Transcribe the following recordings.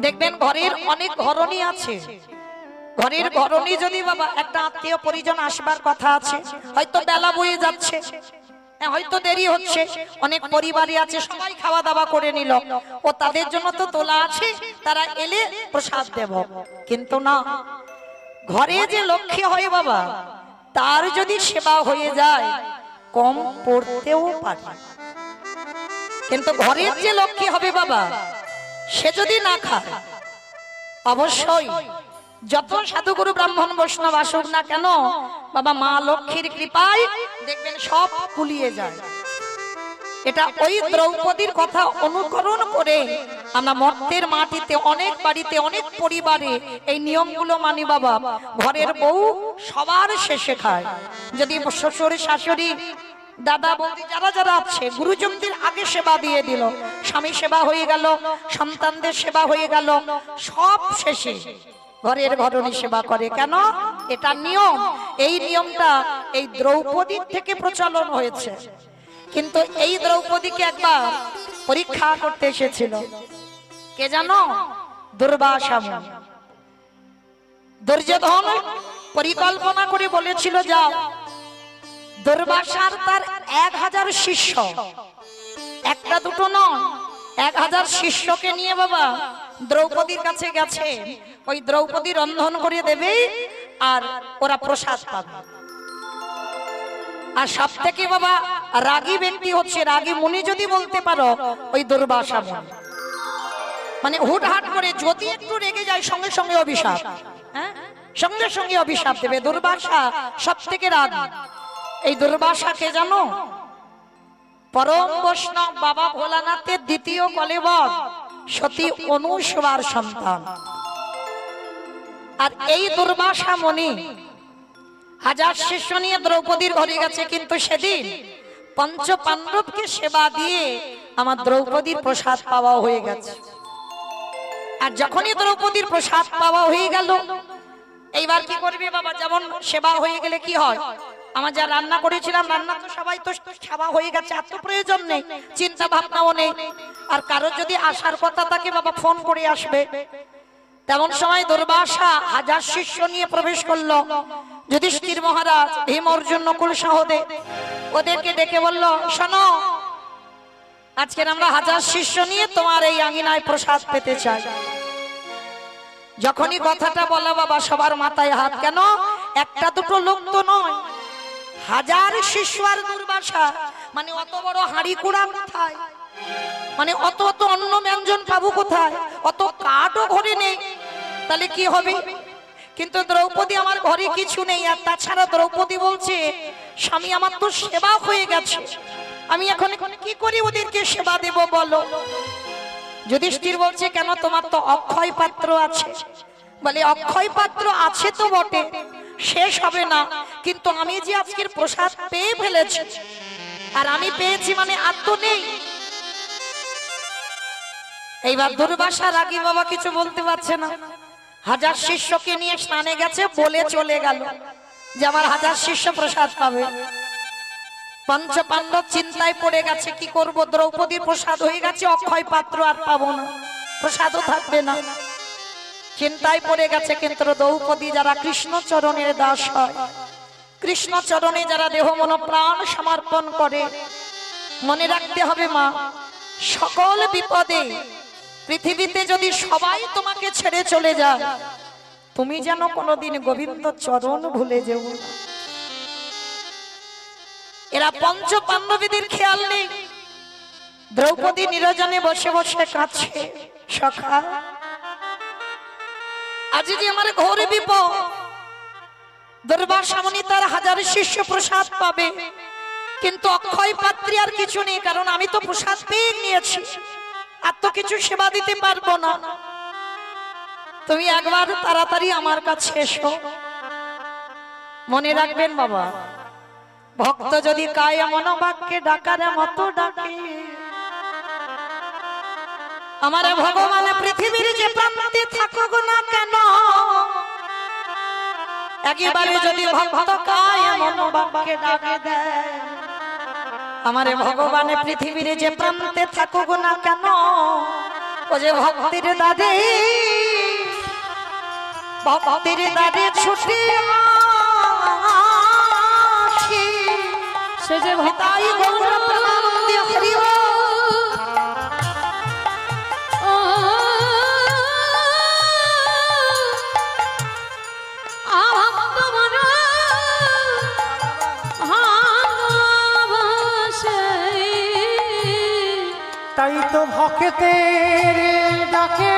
দেখবেন ঘরের অনেক ঘরণী আছে, ঘরের ঘরণী যদি বাবা একটা আত্মীয় পরিজন আসবার কথা আছে, হয়তো বেলা বয়ে যাচ্ছে, হয়তো দেরি হচ্ছে, অনেক পরিবারই আছে সবাই খাওয়া দাওয়া করে নিল, ও তাদের জন্য তো তোলা আছে, তারা এলে প্রসাদ দেব। কিন্তু না, ঘরে যে লক্ষ্মী হয় বাবা, তার যদি সেবা হয়ে যায় কম পড়তেও পারে, কিন্তু ঘরের যে লক্ষ্মী হবে বাবা, সে যদি না খায় অবশ্যই যত সাধুগুরু ব্রাহ্মণ বৈষ্ণব আসুক না কেন বাবা, মা লক্ষ্মীর কৃপায় দেখবেন সব কুলিয়ে যায়। এটা ওই দ্রৌপদীর কথা অনুকরণ করে আমরা মর্তের মাটিতে অনেক বাড়িতে অনেক পরিবারে এই নিয়মগুলো মানি বাবা। ঘরের বউ সবার শেষে খায়, যদি শ্বশুর শাশুড়ি দাদা বৌদি যারা যারা আছে গুরুজনদের আগে সেবা দিয়ে দিল, স্বামী সেবা হয়ে গেল, সন্তানদের সেবা হয়ে গেল, সব শেষে ঘরের ঘরণী সেবা করে। কেন? এটা নিয়ম। এই নিয়মটা এই দ্রৌপদীর থেকে প্রচলন হয়েছে। কিন্তু এই দ্রৌপদীকে একবার পরীক্ষা করতে এসেছিল কে জানো? দুর্বাসা মুনি। দুর্যোধন পরিকল্পনা করে বলেছিল যাও, দুর্বাসার তার 1000 শিষ্য, একটা দুটো নয়, 1000 শিষ্যকে নিয়ে বাবা দ্রৌপদীর কাছে গেছে, ওই দ্রৌপদী রন্ধন করে দেবে আর ওরা প্রসাদ পাবে। আর সব থেকে বাবা রাগী ব্যক্তি হচ্ছে, রাগী মুনি যদি বলতে পারো, ওই দুর্বাসা মুনি। মানে হুটহাট করে যদি একটু রেগে যায় সঙ্গে সঙ্গে অভিশাপ, হ্যাঁ সঙ্গে সঙ্গে অভিশাপ দেবে। দুর্বাসা সব থেকে রাগী। এই দুর্বাসাকে জানো? পরম বৈষ্ণব বাবা ভোলানাথের দ্বিতীয় কলেবর সতী অনুসুয়ার সন্তান। আর এই দুর্বাসা মুনি 1000 শিষ্য নিয়ে দ্রৌপদীর ঘরে গেছে, কিন্তু সেদিন পঞ্চ পাণ্ডবকে সেবা দিয়ে আমার দ্রৌপদীর প্রসাদ পাওয়া হয়ে গেছে। আর যখনই দ্রৌপদীর প্রসাদ পাওয়া হয়ে গেল, এইবার কি করবে বাবা? যেমন সেবা হয়ে গেলে কি হয়, আমার যা রান্না করেছিলাম রান্না তো সবাই তো খাওয়া হয়ে গেছে, আর তো প্রয়োজন নেই, চিন্তা ভাবনাও নেই। আর কারো যদি আসার কথা থাকে বাবা ফোন করে আসবে। তেমন সময় দুর্বাসা 1000 শিষ্য নিয়ে প্রবেশ করলো। যুধিষ্ঠির মহারাজ, ভীম, অর্জুন, নকুল, সহদেব ওদেরকে ডেকে বলল, শোনো, আজকে আমরা 1000 শিষ্য নিয়ে তোমার এই আঙিনায় প্রসাদ পেতে চাই। যখনই কথাটা বলা বাবা সবার মাথায় হাত। কেন? একটা দুটো লোক তো নয়, 1000 শিষ্য আর দুর্বাসা, মানে অত বড় হাঁড়ি কুড়া কোথায়, মানে অত অত অন্ন ব্যঞ্জন পাবো কোথায়, অত কাঠও ঘরে নেই, তাহলে কি হবে? কিন্তু দ্রৌপদী, আমার ঘরে কিছু নেই। আর তাছাড়া দ্রৌপদী বলছে, স্বামী আমার তো সেবা হয়ে গেছে, আমি এখন কি করি ওদেরকে সেবা দেব বলো? যুধিষ্ঠির বলছে, কেন? তোমার তো অক্ষয় পাত্র আছে। বলে, অক্ষয় পাত্র আছে তো বটে, শেষ হবে না, কিন্তু আমি যে আজকের প্রসাদ পেয়ে ফেলেছি, আর আমি পেয়েছি মানে আর তো নেই। এইবার দুর্বাসা রাগী বাবা কিছু বলতে পারছে না। 1000 শিষ্যকে নিয়ে স্নানে গেছে, বলে চলে গেল যে আমার 1000 শিষ্য প্রসাদ পাবে। পঞ্চ পাণ্ডব চিন্তায় পড়ে গেছে, কি করব? দ্রৌপদীর প্রসাদ হয়ে গেছে, অক্ষয় পাত্র আর পাবো না, প্রসাদও থাকবে না, চিন্তায় পড়ে গেছে। কিন্তু দ্রৌপদী যারা কৃষ্ণ চরণের দাস হয়, কৃষ্ণ চরণে যারা দেহ মন প্রাণ সমর্পণ করে, মনে রাখতে হবে মা, সকল বিপদে পৃথিবীতে যদি সবাই তোমাকে ছেড়ে চলে যায়, তুমি যেন কোনোদিন গোবিন্দ চরণ ভুলে যেও না। এরা পঞ্চ পাণ্ডবীদের খেয়াল নেই। দ্রৌপদী নিরজনে বসে বসে কাঁদছে, সখা আজ যে আমার ঘোরে বিপদ, দুর্বাসা মুনি তার 1000 শিষ্য প্রসাদ পাবে, কিন্তু অক্ষয় পাত্রী আর কিছু নেই, কারণ আমি তো প্রসাদ পেয়ে নিয়েছি, আর তো কিছু সেবা দিতে পারবো না। তুমি একবার তাড়াতাড়ি আমার কাছে এসো। মনে রাখবেন বাবা, ভক্ত যদি কায় মনোবাক্যে ডাকার মতো ডাকে, আমার ভগবান পৃথিবীর যে প্রান্তে থাকুক না কেন, একেবারে যদি ভক্ত কায় মনোবাক্যে ডাকে দেয়, আমার ভগবান পৃথিবীর যে প্রান্তে থাকুক না কেন, ও যে ভক্তির দাদে ভক্তের দ্বারে ছুটে আসে সে যে তাই গৌরপ্রানন্দে হরি বল। তাই তো ভক্তের ডাকে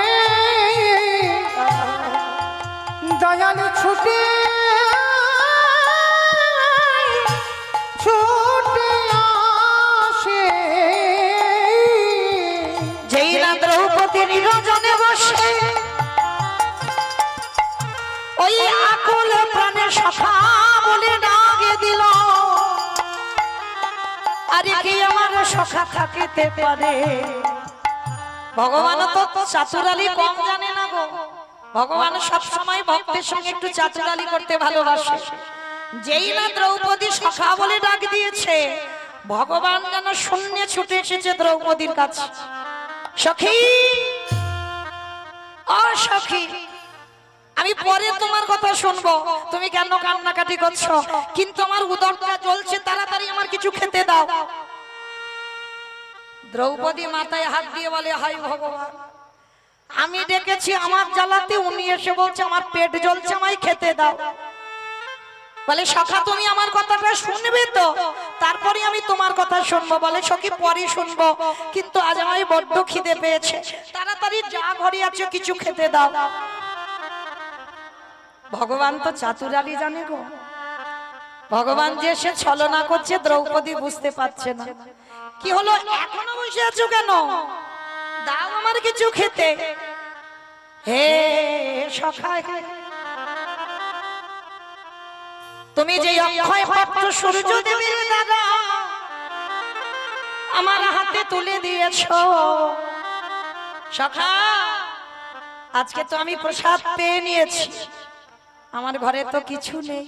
দয়াল ছুটে ছুটে আসে। যেই না দ্রৌপদী নিরজনে বসে ওই আকুল প্রাণে সখা বলে ডাকে দিল, আরে কি আমার সখা থাকিতে পারে। ভগবান তো চাতুরালি কম জানে না গো, ভগবান সব সময় ভক্তের সঙ্গে একটু চাতুরালি করতে ভালোবাসে। যেই না দ্রৌপদী সখা বলে ডাক দিয়েছে, ভগবান যেন শূন্যে ছুটে এসেছে দ্রৌপদীর কাছে। সখী ও সখী, আমি পরে তোমার কথা শুনবো, তুমি কেন কান্নাকাটি করছো, কিন্তু আমার উদরটা জ্বলছে, তাড়াতাড়ি আমার কিছু খেতে দাও। দ্রৌপদী মাথায় হাত দিয়ে বলে, হায় ভগবান, আমি ডেকেছি আমার জ্বালাতে, উনি এসে বলছে আমার পেট জ্বলছে, আমায় খেতে দাও। বলে সখা তুমি আমার কথাটা শুনবে তো, তারপরে আমি তোমার কথা শুনবো। বলে সখী পরে শুনবো, কিন্তু আজ আমায় বড্ড খিদে পেয়েছে, তাড়াতাড়ি যা ঘরে আছে কিছু খেতে দাও। ভগবান তো চাতুরালি জানে গো, ভগবান যে সে ছলনা করছে দ্রৌপদী বুঝতে পারছে না। কি হলো, এখনো বসে আছো কেন, দাও আমার কিছু খেতে। হে সখা, তুমি যে অক্ষয় পাত্র সূর্য দেবীর দ্বারা আমার হাতে তুলে দিয়েছো, সখা আজকে তো আমি প্রসাদ পেয়ে নিয়েছি, আমার ঘরে তো কিছু নেই,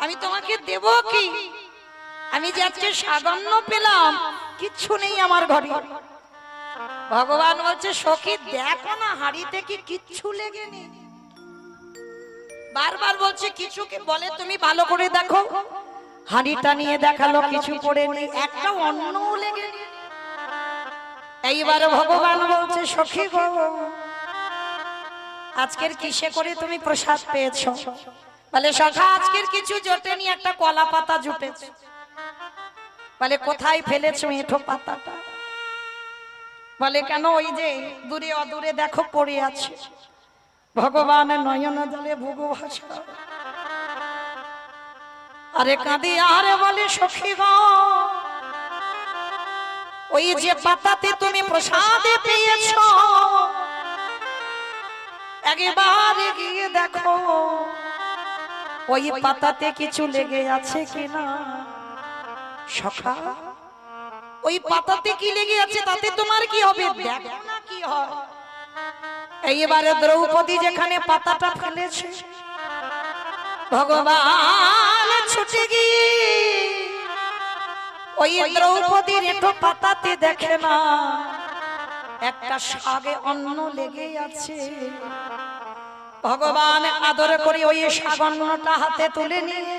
আমি তোমাকে দেব কি? আমি যে আজকে সাগন্য পেলাম, কিছু নেই আমার ঘরে। ভগবান বলছে সখী দেখো না হাড়িতে কি কিচ্ছু লেগে নেই। বারবার বলছে কিছু কি, বলে তুমি ভালো করে দেখো। হাড়িটা নিয়ে দেখালো, কিছু পড়ে নেই, একটা অন্ন লেগে নেই। এইবার ভগবান বলছে সখী গো, আজকের কিসে করে তুমি প্রসাদ পেয়েছো? বলে সখা আজকের কিছু জোটেনি, একটা কলা পাতা জুটেছে। বলে কোথায় ফেলেছো এঁঠো পাতাটা? বলে কেন, ওই যে দূরে অদূরে দেখো পড়ে আছে। ভগবান নয়ন জলে ভুগু ভাষা, আরে কাঁদি আরে বলে সখী গো, ওই যে পাতাতে তুমি প্রসাদে পেয়েছো, একবার গিয়ে দেখো ওই পাতাতে কিছু লেগে আছে কিনা। সখা ওই পাতাতে কি লেগে আছে তাতে তোমার কি হবে, দেখো না কি হয়। এইবারে দ্রৌপদী যেখানে পাতাটা ফেলেছে, ভগবান ছুটে গিয়ে ওই দ্রৌপদীর একটু পাতাতে দেখে না একটা শাগে অন্ন লেগে আছে। ভগবান আদর করে ওই শাগন্নটা হাতে তুলে নিয়ে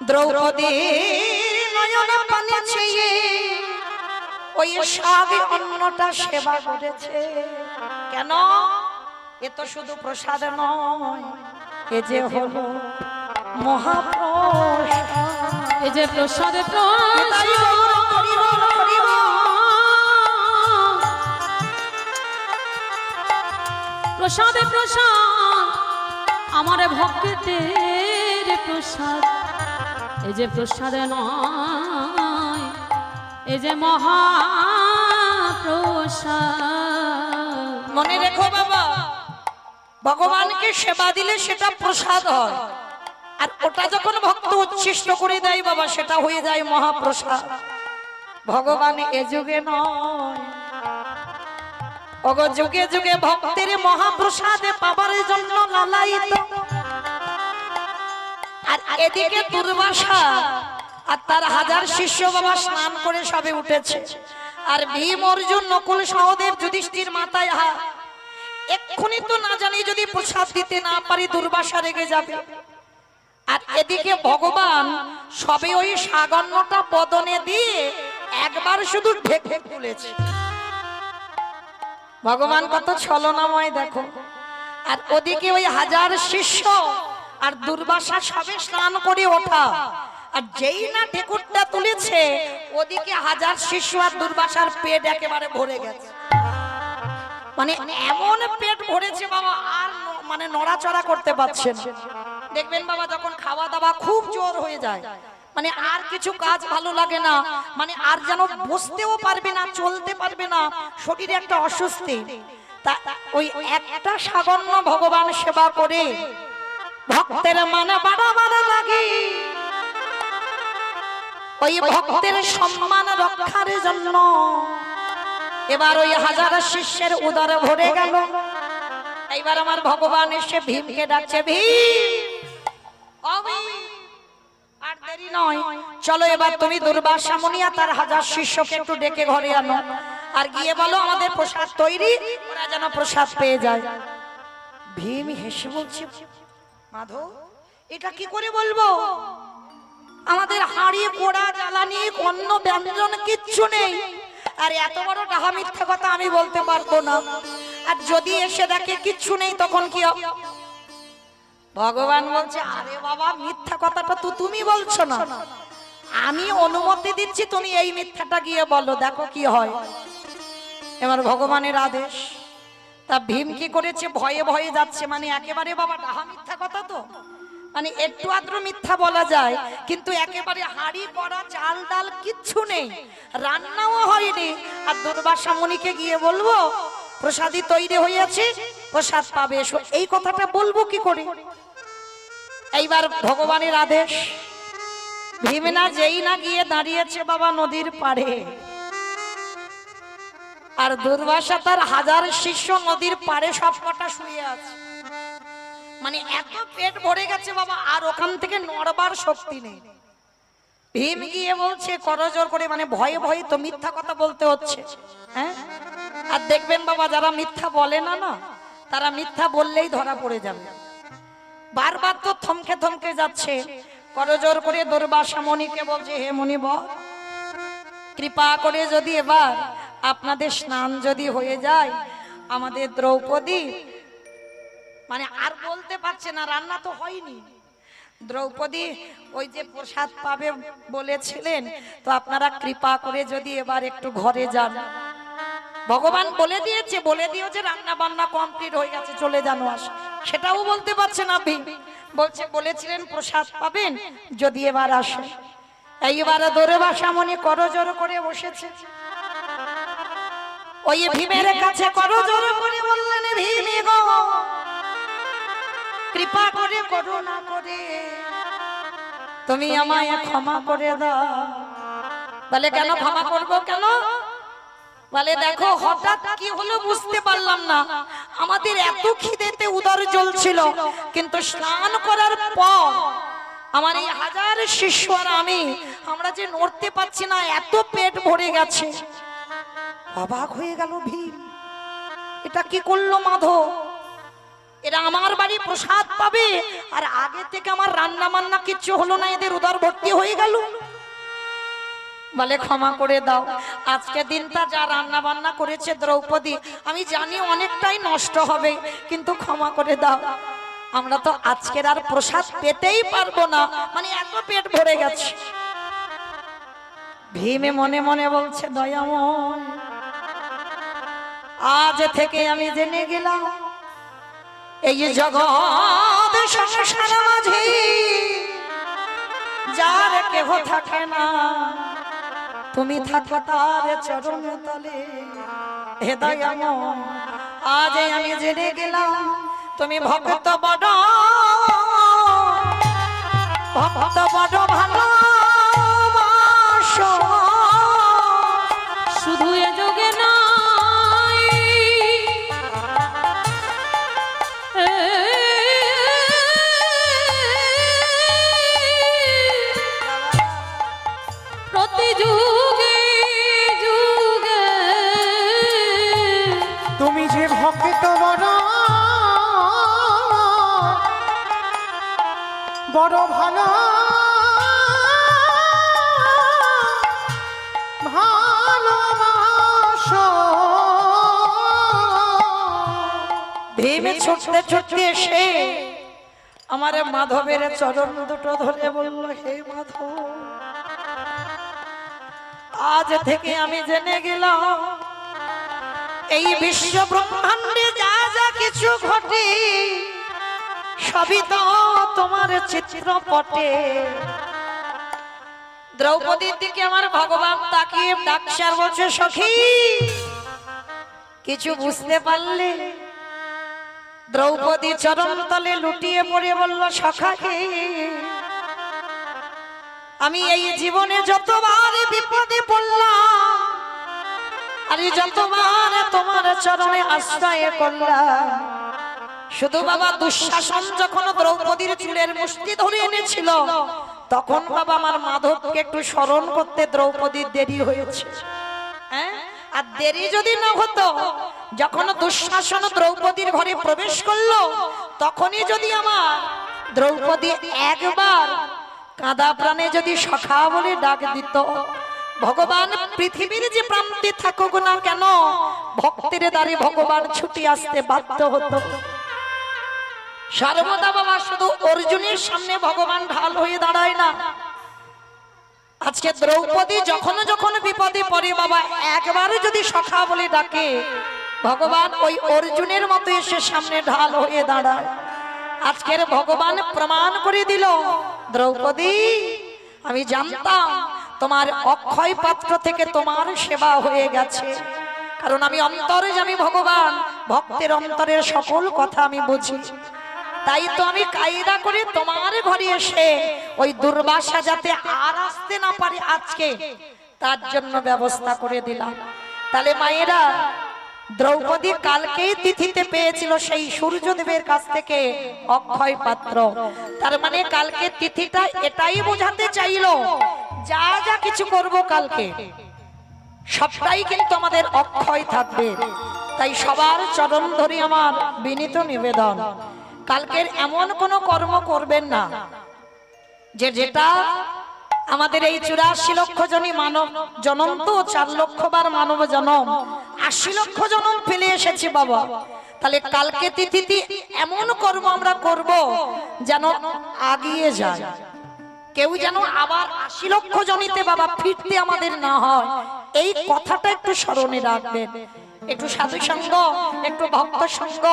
দ্রৌপদী নয়ন পানে চেয়ে ওই শাগে অন্নটা সেবা করেছে। কেন, এ তো শুধু প্রসাদ নয়, এ যে হলো মহাপ্রসাদ। এই যে প্রসাদে প্রসাদে প্রসাদ আমার ভক্তের প্রসাদ। এই যে প্রসাদে নয়, এই যে মহাপ্রসাদ। মনে রেখো বাবা, ভগবানকে সেবা দিলে সেটা প্রসাদ হয়, আর ওটা যখন ভক্ত উচ্ছিষ্ট করে দেয় বাবা, সেটা হয়ে যায় মহাপ্রসাদ। ভগবান এ যুগে নয়, ওগো যুগে যুগে ভক্তের মহাপ্রসাদে পাবার জন্য লালায়িত। আর এদিকে দুর্বাসা আর তার হাজার শিষ্য বাবা স্নান করে সবে উঠেছে, আর ভীম অর্জুন নকুল সহদেব যুধিষ্ঠির মাথায় হাত, এক্ষুনি তো না জানি যদি প্রসাদ দিতে না পারি দুর্বাসা রেগে যাবে। আর এদিকে ভগবান সবে ওই সাগন্নটা বদনে দিয়ে একবার শুধু ঢেকে তুলেছে। ভগবান কত ছলনাময় দেখো। আর ওদিকে ওই হাজার শিষ্য আর দুর্বাসা সবে স্নান করে ওঠা, আর যেই না ঢেকুরটা তুলেছে ওদিকে হাজার শিষ্য আর দুর্বাসার পেট একেবারে ভরে গেছে। মানে এমন পেট ভরেছে বাবা আর মানে নড়াচড়া করতে পারছে না। দেখবেন বাবা যখন খাওয়া দাওয়া খুব জোর হয়ে যায়, মানে আর কিছু কাজ ভালো লাগে না, মানে আর যেন বসতেও পারবে না, চলতে পারবে না, শরীরে একটা অস্বস্তি। তা ওই একটা সাগন্য ভগবান সেবা করে ভক্তের মানে বাড়াবার লাগে, ওই ভক্তের সম্মান রক্ষার জন্য এবার ওই হাজার শিষ্যের উদর ভরে গেল। এইবার আমার ভগবান এসে ভীমকে ডাকছে, ভীম আর দেরি নয়, চলো এবার তুমি দুর্বাসা মুনি আর তার হাজার শিষ্যকে একটু ডেকে ঘরে আনো, আর গিয়ে বলো আমাদের প্রসাদ তৈরি, ওরা যেন প্রসাদ পেয়ে যায়। ভীম হেসে বলছে, মাধব এটা কি করে বলবো, আমাদের হাড়ি পোড়া জ্বালানি অন্য ব্যঞ্জন কিচ্ছু নেই, আর এত বড় ডাহা মিথ্যা কথা আমি বলতে পারবো না, আর যদি এসে দেখে কিচ্ছু নেই তখন কি হবে? ভগবান বলছে, আরে বাবা মিথ্যা কথাটা তো তুমি বলছো না, আমি অনুমতি দিচ্ছি, তুমি এই মিথ্যাটা গিয়ে বলো, দেখো কি হয়। এবার ভগবানের আদেশ। তা ভীম কি করেছে, ভয়ে ভয়ে যাচ্ছে, মানে একেবারে বাবা ডাহা মিথ্যা কথা তো, মানে একটু আদ্র মিথ্যা বলা যায়, কিন্তু একেবারে হাড়ি পড়া চাল ডাল কিচ্ছু নেই, রান্নাও হয়নি, আর দুর্বাসা মুনিকে গিয়ে বলবো প্রসাদী তৈরি হয়েছে, প্রসাদ পাবে, এসো, এই কথাটা বলবো কি করে? এইবার ভগবানের আদেশ। ভীম না যেই না গিয়ে দাঁড়িয়েছে বাবা নদীর পাড়ে, আর দুর্বাসা তার হাজার শিষ্য নদীর পাড়ে সব কটা শুয়ে আছে, মানে এত পেট ভরে গেছে বাবা আর ওখান থেকে নড়বার শক্তি নেই। ভীম গিয়ে বলছে করজোর করে, মানে ভয়ে ভয়ে তো মিথ্যা কথা বলতে হচ্ছে, হ্যাঁ। আর দেখবেন বাবা যারা মিথ্যা বলে না না, তারা মিথ্যা বললেই ধরা পড়ে যাবে। বারবার তো থমকে থমকে যাচ্ছে, করজোর করে দুর্বাসা মুনিকে বলছে, হে মুনিবর, কৃপা করে যদি এবার আপনাদের স্নান যদি হয়ে যায়, আমাদের দ্রৌপদী, মানে আর বলতে পারছে না, রান্না তো হয়নি, দ্রৌপদী ওই যে প্রসাদ পাবে বলেছিলেন, তো আপনারা কৃপা করে যদি এবার একটু ঘরে যান। ভগবান বলে দিয়েছে, বলে দিয়েছে রান্না বান্না কমপ্লিট হয়ে গেছে, চলে যান, আসে, সেটাও বলতে পারছে না ভীম। বলছে বলেছিলেন প্রসাদ পাবেন যদি এবার আসে। এইবারে দুর্বাসা মুনি করজোর করে বসেছে, ওই ভীমের কাছে করজোর করে বললেন, ভীম গো কৃপা করে করুণা করে তুমি আমায় ক্ষমা করে দাও। বলে কেন ক্ষমা করব, কেন? বলে দেখো হঠাৎ কি হলো বুঝতে পারলাম না, আমাদের এত খিদেতে উদর জ্বলছিল, কিন্তু স্নান করার পর আমার এই হাজার শিষ্য আর আমরা যে নড়তে পারছি না, এত পেট ভরে গেছে। অবাক হয়ে গেল ভীম, এটা কি করলো মাধব, এরা আমার বাড়ি প্রসাদ পাবে আর আগে থেকে আমার রান্না বান্না কিচ্ছু হলো না, এদের উদর ভর্তি হয়ে গেল। বলে ক্ষমা করে দাও, আজকে দিনটা যা রান্না বান্না করেছে দ্রৌপদী, আমি জানি অনেকটাই নষ্ট হবে, কিন্তু ক্ষমা করে দাও, আমরা তো আজকের আর প্রসাদ পেতেই পারবো না, মানে এত পেট ভরে গেছে। ভীমে মনে মনে বলছে, দয়াময়, আজ থেকে আমি জেনে গেলাম এই জগৎ সংসার মাঝে যার কেহ থাকে না, তুমি থাকো তার চরণ তলে। হে দয়াময়, আজ আমি জেনে গেলাম তুমি ভক্ত বড়, ভক্ত বড় ভালোবাসো, শুধু এ যোগে নাই প্রতি যুগে যুগে তুমি যে ভক্ত বড় বড় ভালো ভালোবাসো ভেবে ছুটতে ছুটতে এসে আমার মাধবের চরণ দুটো ধরে বলল, হে মাধব, আজ থেকে আমি জেনে গেলাম এই বিশ্ব ব্রহ্মাণ্ডে যা যা কিছু ঘটে সবই তো তোমার চিত্রপটে। দ্রৌপদীর দিকে আমার ভগবান তাকিয়ে ডাকসার বলছে, সখী কিছু বুঝতে পারলে? দ্রৌপদী চরণ তলে লুটিয়ে পড়ে বলল, সখাকে আমি এই জীবনে যতবার বিপদে পড়লাম আর যতবার তোমার চরণে আশ্রয় করলাম, শুধু বাবা দুঃশাসন যখন দ্রৌপদীর চুলের মুষ্টি ধরে এনেছিল তখন বাবা আমার মাধবকে একটু স্মরণ করতে দ্রৌপদীর দেরি হয়েছে। হ্যাঁ, আর দেরি যদি না হতো, যখন দুঃশাসন দ্রৌপদীর ঘরে প্রবেশ করলো তখনই যদি আমার দ্রৌপদী একবার কাঁদা প্রাণে যদি সখা বলে ডাক দিত, ভগবান পৃথিবীর যে প্রান্তে থাকুক না কেন ভক্তের দ্বারে ভগবান ছুটি আসতে বাধ্য হতো। সর্বদা বাবা শুধু অর্জুনের সামনে ভগবান ঢাল হয়ে দাঁড়ায় না। আজকে দ্রৌপদী যখন যখন বিপদে পড়ে বাবা একবার যদি সখা বলে ডাকে, ভগবান ওই অর্জুনের মতো এসে সামনে ঢাল হয়ে দাঁড়ায়। আজকের ভগবান প্রমাণ করে দিল, দ্রৌপদী আমি জানতাম তোমার অক্ষয় পাত্র থেকে তোমার সেবা হয়ে গেছে, কারণ আমি অন্তরে জানি ভগবান, ভক্তের অন্তরের সকল কথা আমি বুঝি। তাই তো আমি কায়দা করে তোমার ঘরে এসে ওই দুর্বাসা যাতে আর আসতে না পারে আজকে তার জন্য ব্যবস্থা করে দিলাম। তাহলে মায়েরা, দ্রৌপদী কালকেই তিথিতে পেয়েছিল সেই সূর্যদেবের কাছ থেকে অক্ষয় পাত্র। তার মানে কালকে তিথিটা এটাই বোঝাতে চাইলো যা যা কিছু করব কালকে সবটাই কিন্তু আমাদের অক্ষয় থাকবে। তাই সবার চরণ ধরে আমার বিনীত নিবেদন, কালকের এমন কোনো কর্ম করবেন না যেটা আমাদের এই 84 লক্ষ জনই মানব জনম, তো 4 লক্ষ বার মানব জনম, 80 লক্ষ জনম ফেলে এসেছি বাবা। তাহলে কালকে তিথিতে এমন কর্ম আমরা করব যেন আগিয়ে যায়, কেউ যেন আবার 80 লক্ষ জনিতে বাবা ফিরতে আমাদের না হয়, এই কথাটা একটু স্মরণে রাখবেন। একটু সাধু সঙ্গ, একটু ভক্ত সঙ্গ,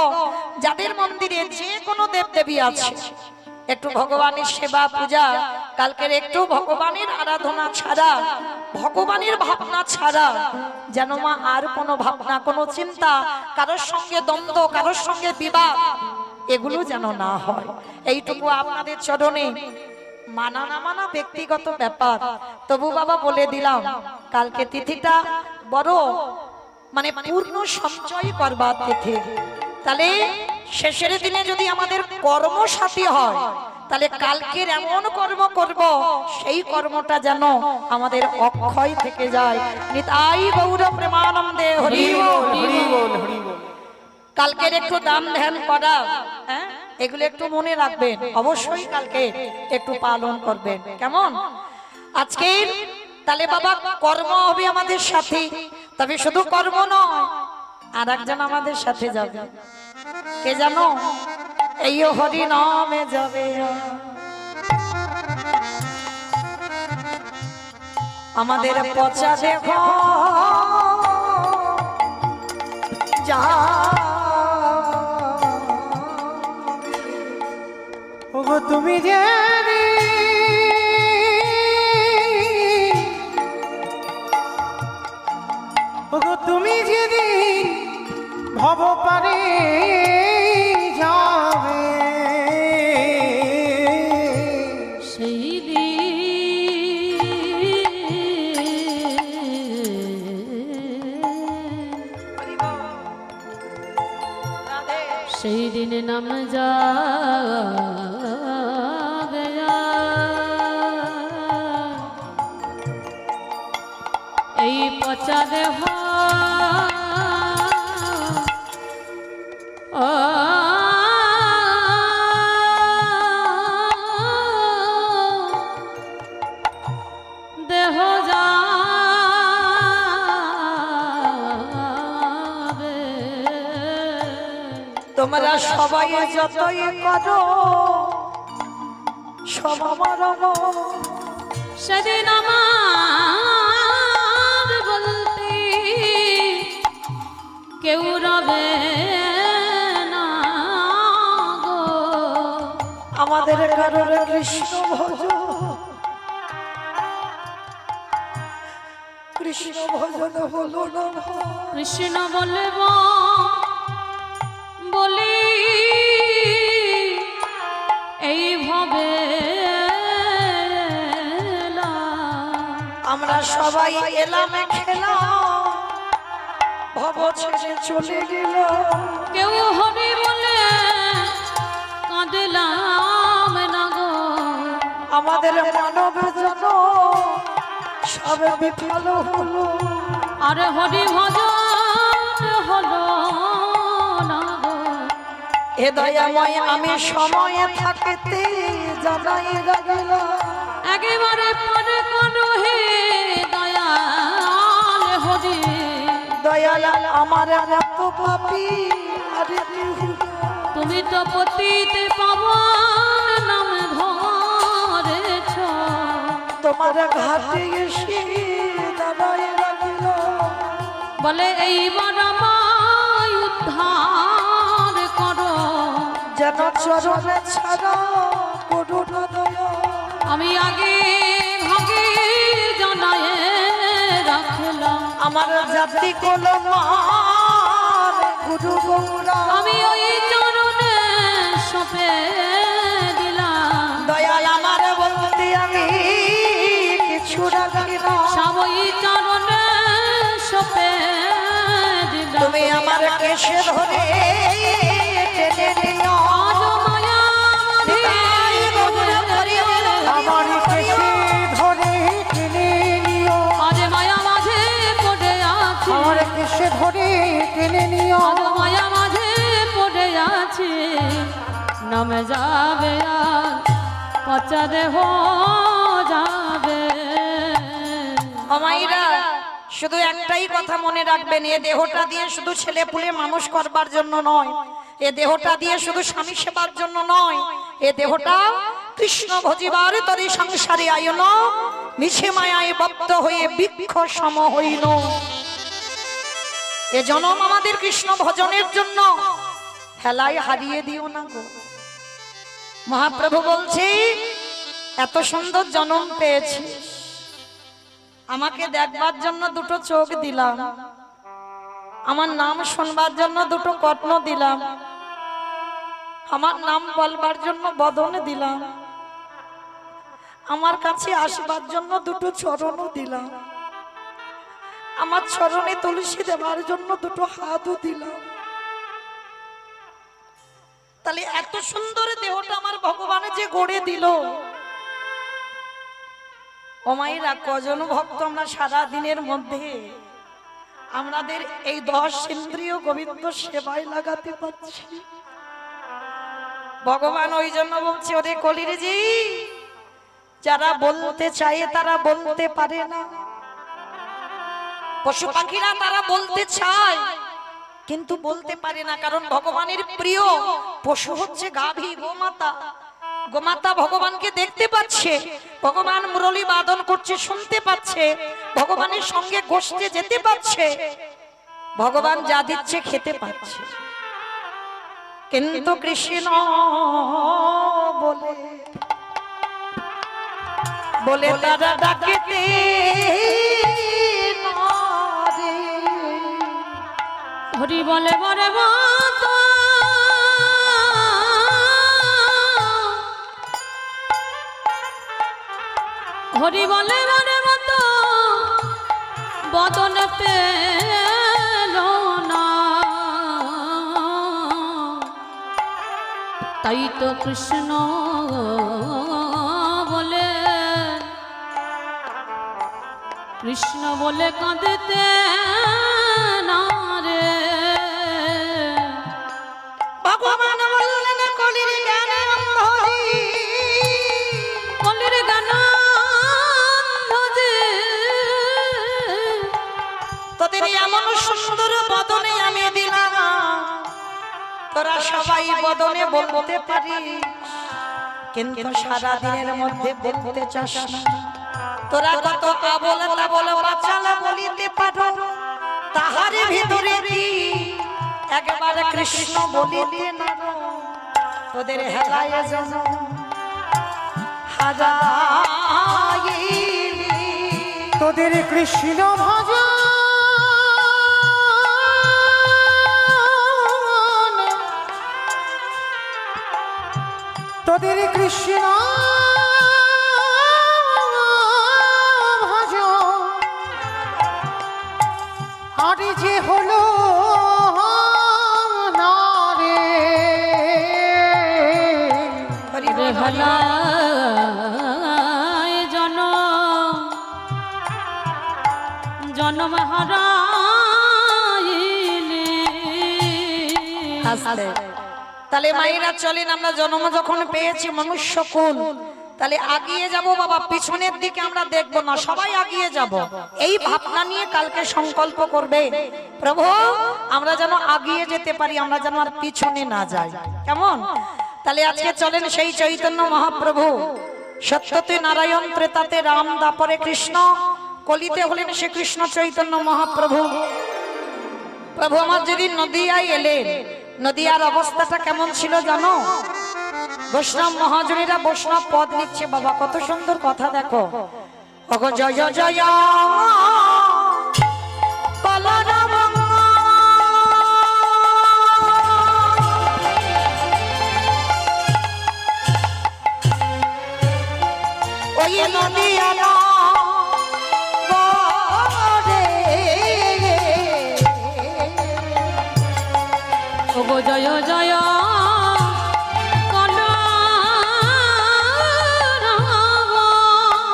যাদের মন্দিরে যে কোনো দেবদেবী আছে একটু ভগবানের সেবা পূজা, কালকের একটু ভগবানের আরাধনা ছাড়া, ভগবানের ভাবনা ছাড়া যেন মা আর কোনো ভাবনা, কোনো চিন্তা, কারোর সঙ্গে দ্বন্দ্ব, কারোর সঙ্গে বিবাদ, এগুলো যেন না হয়। এইটুকু আপনাদের চরণে, মানা না মানা ব্যক্তিগত ব্যাপার, তবু বাবা বলে দিলাম কালকে তিথিটা বড় মানে পূর্ণ সঞ্চয় করবার তিথি। তাহলে শেষের দিনে যদি আমাদের কর্মসাথী হয়, তাহলে কালকের এমন কর্ম করব সেই কর্মটা যেন আমাদের অক্ষয় থেকে যায়। নিতাই গৌর প্রেমানন্দে হরি বল, হরি বল, হরি বল। কালকের একটু দান ধ্যান করা, হ্যাঁ, এগুলো একটু মনে রাখবেন, অবশ্যই কালকে একটু পালন করবেন। কেমন? আজকে তাহলে বাবা কর্ম হবে আমাদের সাথে, তবে শুধু কর্ম নয়, আর একজন আমাদের সাথে যাবে, কে জানো? এই হরি নামে যাবে আমাদের পচা দেখো যা, ওগো তুমি যে তুমি যেদিন ভব পারে যাবে, সেই দিন সেই দিনে নাম যাবে এই পচা দেহ তোমরা সবাই যতই করো সব আমার সেদিন আমার বলতে কেউ রবে না গো। আমাদের কারোর কৃষ্ণ ভজন কৃষ্ণ ভজন হলো না। কৃষ্ণ বলব বলি এইভাবে আমরা সবাই এলাম খেলাম ভব ছেড়ে চলে গেল। কেউ হরি বলে কাঁদলাম না গো। আমাদের মানব জন সব বিফল হলো। আর হরি ভজন হলো না গো। এ দয়াময় আমি সময়ে থাকতে জানাই রাগিল। একেবারে পরে করো হে দয়াল হরি। দয়াল আমার মত পাপী আরে তুমি তো পতিতে পাবন নাম ধরেছ। তোমার ঘাটে এসে দাঁড়াই রাগিল। বলে এইবার আমায় উদ্ধার করো। যেন চরণে ছাড়া করো না দয়া। আমি আগে ভাগে জানায় রাখলাম। আমার জাতি কলমার গুরু গৌরা। আমি ওই চরণে সপে দিলাম। দয়াল আমার বলতে আমি কিছু রাখি না। সব ওই চরণে সপে দিলাম। তুমি আমার কেশে ধরে টেনে নিও। আজ মায়া তাই গৌরা ধরে আমার কেশে ধরে টেনে নিও। আজ মায়া মাঝে পড়ে আছি। আমার কেশে ধরে টেনে নিও। আজ মায়া মাঝে পড়ে আছি। নামে যাবে আর পচা দেহ যাবে। অমাইরা শুধু একটাই কথা মনে রাখবেন, এ দেহটা দিয়ে শুধু ছেলে পুলে মানুষ করবার জন্য নয়, এ দেহটা দিয়ে শুধু স্বামী সেবার জন্য নয়, এ দেহটা কৃষ্ণ ভজিবার তরি সংসারে আয়ন মিছে মায়ায় বদ্ধ হয়ে বৃক্ষ সম হইল। এ জনম আমাদের কৃষ্ণ ভজনের জন্য, হেলায় হারিয়ে দিও না গো। মহাপ্রভু বলছি এত সুন্দর জনম পেয়েছি, আমাকে দেখবার জন্য দুটো চোখ দিলাম, আমার নাম শুনবার জন্য দুটো কর্ণ দিলাম, আমার নাম বলবার জন্য বদন দিলাম, আমার কাছে আসবার জন্য দুটো চরণও দিলাম, আমার চরণে তুলসী দেবার জন্য দুটো হাতও দিলাম। তাহলে এত সুন্দর দেহটা আমার ভগবানে যে গড়ে দিল, ওমাইরা কজন ভক্ত আমরা সারা দিনের মধ্যে আমাদের এই 10 ইন্দ্রিয় গোবিন্দ সেবায় লাগাতে পারছি। ভগবান ওই জন্য বলছে, ওরে কলির জি, যারা বলতে চায় তারা বলতে পারে না। পশু পাখিরা তারা বলতে চায় কিন্তু বলতে পারে না, কারণ ভগবানের প্রিয় পশু হচ্ছে গাভী, গোমাতা। গোমাতা ভগবানকে দেখতে পাচ্ছে, ভগবান মুরলী বাদন করছে শুনতে পাচ্ছে, ভগবানের সঙ্গে গোষ্ঠে যেতে পাচ্ছে, ভগবান যা দিচ্ছে খেতে পাচ্ছে, কিন্তু কৃষ্ণ বলে বলে তারা ডাকেতে হরি বলে বরে মত হরি বলে বরে মত বদন পেল না। তাই তো কৃষ্ণ বলে কৃষ্ণ বলে কাঁদতে না রে। ভগবান বললেন কলির জ্ঞান অন্ধরি, কলির জ্ঞান অন্ধজি, তোদের এমন সুন্দর বদনে আমি দিলাম, তোরা সবাই বদনে বলতে পারিস, কিন্তু সারা দিনের মধ্যে বলতে চাস না। তোরা কত আবল তাবল বাচাল বলিতে পারো, তাহারে ভিতরে কি একবার কৃষ্ণ বলিতে না। তোদের হেলায় যেন হারাইলি, তোদের কৃষ্ণ ভজন তোদের কৃষ্ণ ভজন আর যে হলো না রে। হরি রে বল, হরি বল। হলায় জনম হারাইলি। আস্তে। তাহলে মায়েরা চলেন, আমরা জন্ম যখন পেয়েছি মনুষ্য কুল, তাহলে আগিয়ে যাব বাবা, পিছনের দিকে আমরা দেখব না, সবাই আগিয়ে যাব। এই ভাবনা নিয়ে কালকে সংকল্প করবে, প্রভু আমরা যেন আগিয়ে যেতে পারি, আমরা যেন আর পিছনে না যাই। কেমন? তাহলে আজকে চলেন সেই চৈতন্য মহাপ্রভু, সত্যতে নারায়ণ, ত্রেতাতে রাম, দাপরে কৃষ্ণ, কলিতে হলেন সে কৃষ্ণ চৈতন্য মহাপ্রভু। প্রভু আমার যেদিন নদিয়ায় এলেন, নদিয়ার অবস্থাটা কেমন ছিল জানো? বৈষ্ণব মহাজনীরা বৈষ্ণব পদ লিখছে বাবা, কত সুন্দর কথা দেখো। ওগো জয় জয় বলরাম, ওই নদিয়া ওগো জয় জয়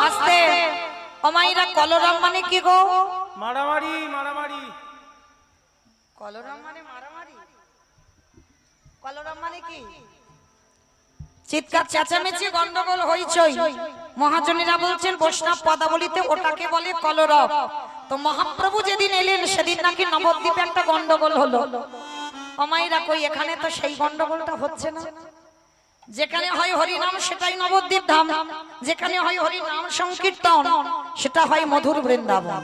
আস্তে। অমাইরা কলরাম মানে কি গো? মারামারি মারামারি। কলরাম মানে মারামারি? কলরাম মানে কি? চিৎকার চেঁচামেচি গন্ডগোল হইচই। মহাজনীরা বলছেন বৈষ্ণব পদাবলিতে ওটাকে বলে কলরব। তো মহাপ্রভু যেদিন এলেন সেদিন নাকি নবদ্বীপে একটা গন্ডগোল হলো। অমাইরা কই, এখানে তো সেই গন্ডগোলটা হচ্ছে না। যেখানে হয় হরিনাম সেটাই নবদ্বীপ ধাম, যেখানে হয় হরিনাম সংকীর্তন সেটা হয় মধুর বৃন্দাবন।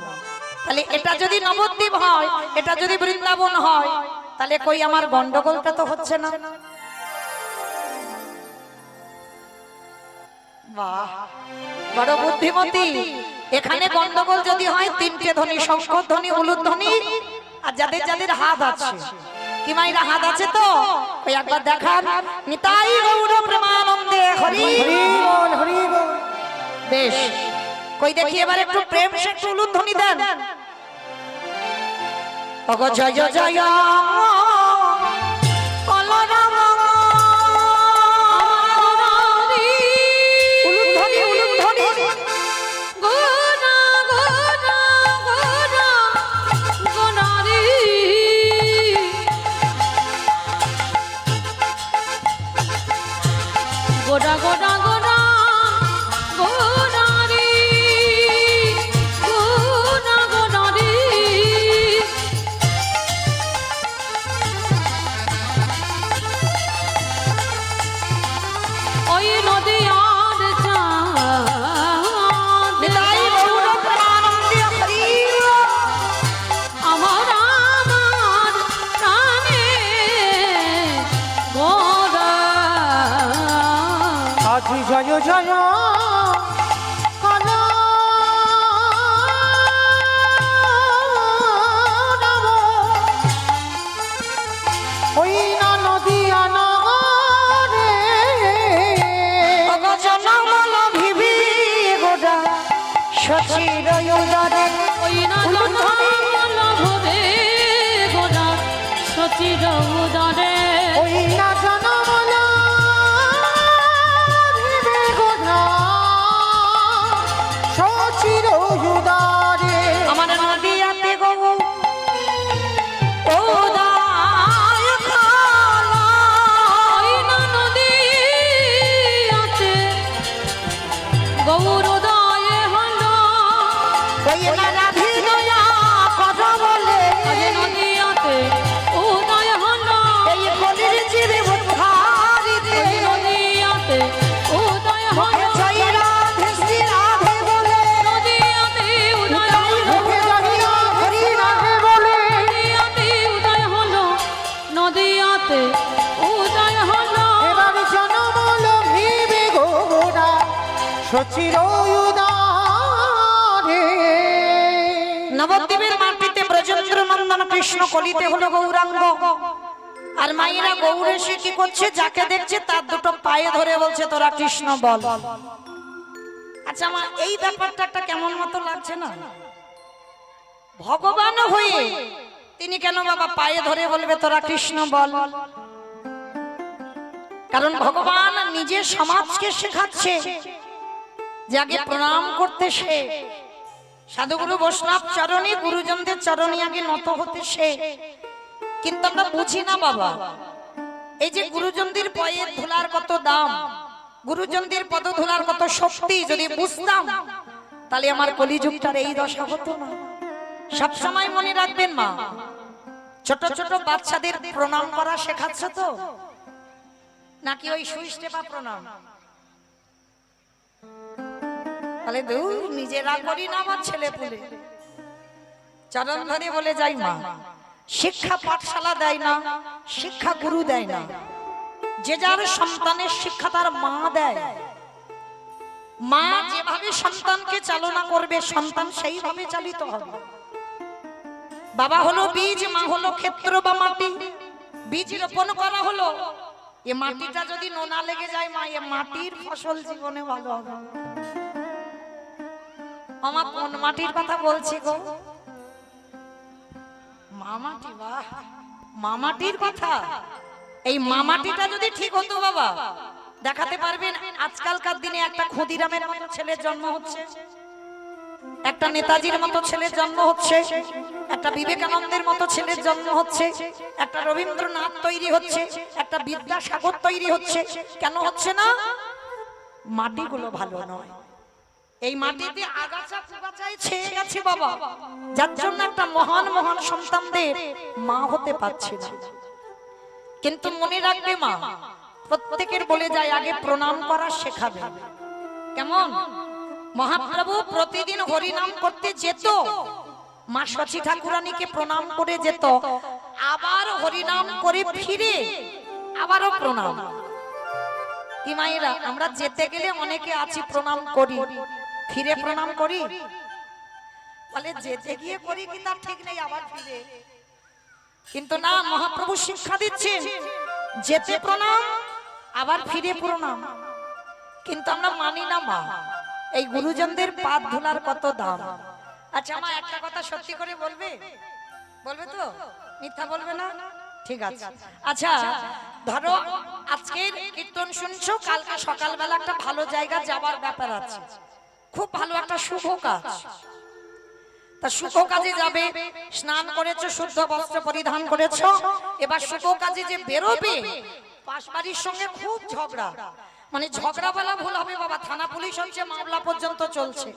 তাহলে এটা যদি নবদ্বীপ হয়, এটা যদি বৃন্দাবন হয়, তাহলে কই আমার গন্ডগোলটা তো হচ্ছে না। বাহ, বড় বুদ্ধিমতী। এখানে গন্ডগোল যদি হয়, তিনটে ধ্বনি, শঙ্খ ধ্বনি, উলুধ্বনি, আর যাদের যাদের হাত আছে, কি মাইরা হাত আছে তো ওই একবার দেখান। নিতাই গৌর প্রেমানন্দে হরি বল হরি বল। বেশ, কই দেখি এবার একটু প্রেম সে একটু উলুধ্বনি দেন। ওগো জয় জয় জয় বলরাম, উলুধ্বনি উলুধ্বনি। গোরা গোরা গোরা গোনারি গোরা গোরা গোরা গোনারি গোরা গোনারি। ওই নদিয়ার চাঁদ নিতাই গৌর প্রেমানন্দে হরি আমার আমার প্রাণে গোরা। আজি জয় জয় ওই না নদিয়া নগরে। ওগো জনমল ভিবি গোডা সচির উদরে। ওই না জনমল ভবে গোরা সচির উদরে। ওই না জনমলা ভিবে গোধা সচির উদারে নবদ্বীপের মাটিতে ব্রজেন্দ্র নন্দন কৃষ্ণ কলিতে হলো গৌরাঙ্গ। আর মায়েরা গৌর এসে কি করছে, যাকে দেখছে তার দুটো পায়ে ধরে বলছে তোরা কৃষ্ণ বল। আচ্ছা আমার এই ব্যাপারটা একটা কেমন মতো লাগছে না? ভগবান হয়ে তিনি কেন বাবা পায়ে ধরে বলবে তোরা কৃষ্ণ বল? কারণ ভগবান নিজে সমাজকে শেখাচ্ছে যে আগে প্রণাম করতে সে, সাধুগুরু বৈষ্ণব চরণে গুরুজনদের চরণে আগে নত হতে সে। কিন্তু আমরা বুঝি না বাবা, এই যে গুরুজনদের পায়ের ধুলার কত দাম, গুরুজনদের পদ ধুলার কত শক্তি যদি বুঝতাম তাহলে আমার কলিযুগটার এই দশা হতো না। সব সময় মনে রাখবেন মা, ছোট ছোট বাচ্চাদের প্রণাম করা শেখাচ্ছ তো, নাকি ওই সুইস্টেপা প্রণাম? তাহলে দূর নিজেরা করি না, আমার ছেলে পুলে চরণ ধরে বলে যাই মা। শিক্ষা পাঠশালা দেয় না, শিক্ষা গুরু দেয় না, যে যার সন্তানের শিক্ষা তার মা দেয়। মা যেভাবে সন্তানকে চালনা করবে সন্তান সেইভাবে চালিত হবে। বাবা হলো বীজ, মা হলো ক্ষেত্র বা মাটি। বীজ রোপণ করা হলো, এ মাটিটা যদি নোনা লেগে যায় মা, এ মাটির ফসল জীবনে ভালো হবে। আমার কোন মাটির কথা বলছি গো? মামাটি। বাহ, মামাটির কথা। এই মামাটিটা যদি ঠিক হতো বাবা, দেখাতে পারবেন আজকালকার দিনে একটা ক্ষুদিরামের মতো ছেলের জন্ম হচ্ছে, একটা নেতাজির মতো ছেলের জন্ম হচ্ছে, একটা বিবেকানন্দের মতো ছেলের জন্ম হচ্ছে, একটা রবীন্দ্রনাথ তৈরি হচ্ছে, একটা বিদ্যাসাগর তৈরি হচ্ছে। কেন হচ্ছে না? মাটিগুলো ভালো নয়। এই মাটিতে আগাছা কুগাছায় ছেয়ে গেছে বাবা, যার জন্য একটা মহান মহান সন্তানদের মা হতে পারছে না। কিন্তু মনে রাখবে মা, প্রত্যেকের বলে যায় আগে প্রণাম করা শেখাবে। কেমন? মহাপ্রভু প্রতিদিন হরিনাম করতে যেত, মা সচী ঠাকুরানীকে প্রণাম করে যেত, আবার হরিনাম করে ফিরে আবারও প্রণাম। কি মায়েরা, আমরা যেতে গেলে অনেকে আছি প্রণাম করি, ফিরে প্রণাম করি। বলে যেতে গিয়ে করি কি তার ঠিক নেই, আবার ফিরে। কিন্তু না, মহাপ্রভু শিক্ষা দিচ্ছেন যেতে প্রণাম, আবার ফিরে প্রণাম। কিন্তু আমরা মানি না মা, এই গুরুজনদের পাদ ধুলার কত দাম। আচ্ছা মা একটা কথা সত্যি করে বলবে? বলবে তো? মিথ্যা বলবে না? ঠিক আছে। আচ্ছা ধরো আজকের কীর্তন শুনছো, কালকে সকালবেলা একটা ভালো জায়গা যাবার ব্যাপার আছে, খুব ভালো একটা শুভ কাজ। তা শুভ কাজে যাবে, স্নান করেছো, শুদ্ধ বস্ত্র পরিধান করেছো, এবার শুভ কাজে যে বেরোবে, পাশ বাড়ির সঙ্গে খুব ঝগড়া। মানে ঝগড়া বলা ভুল হবে বাবা, থানা পুলিশ হচ্ছে, মামলা পর্যন্ত চলছে,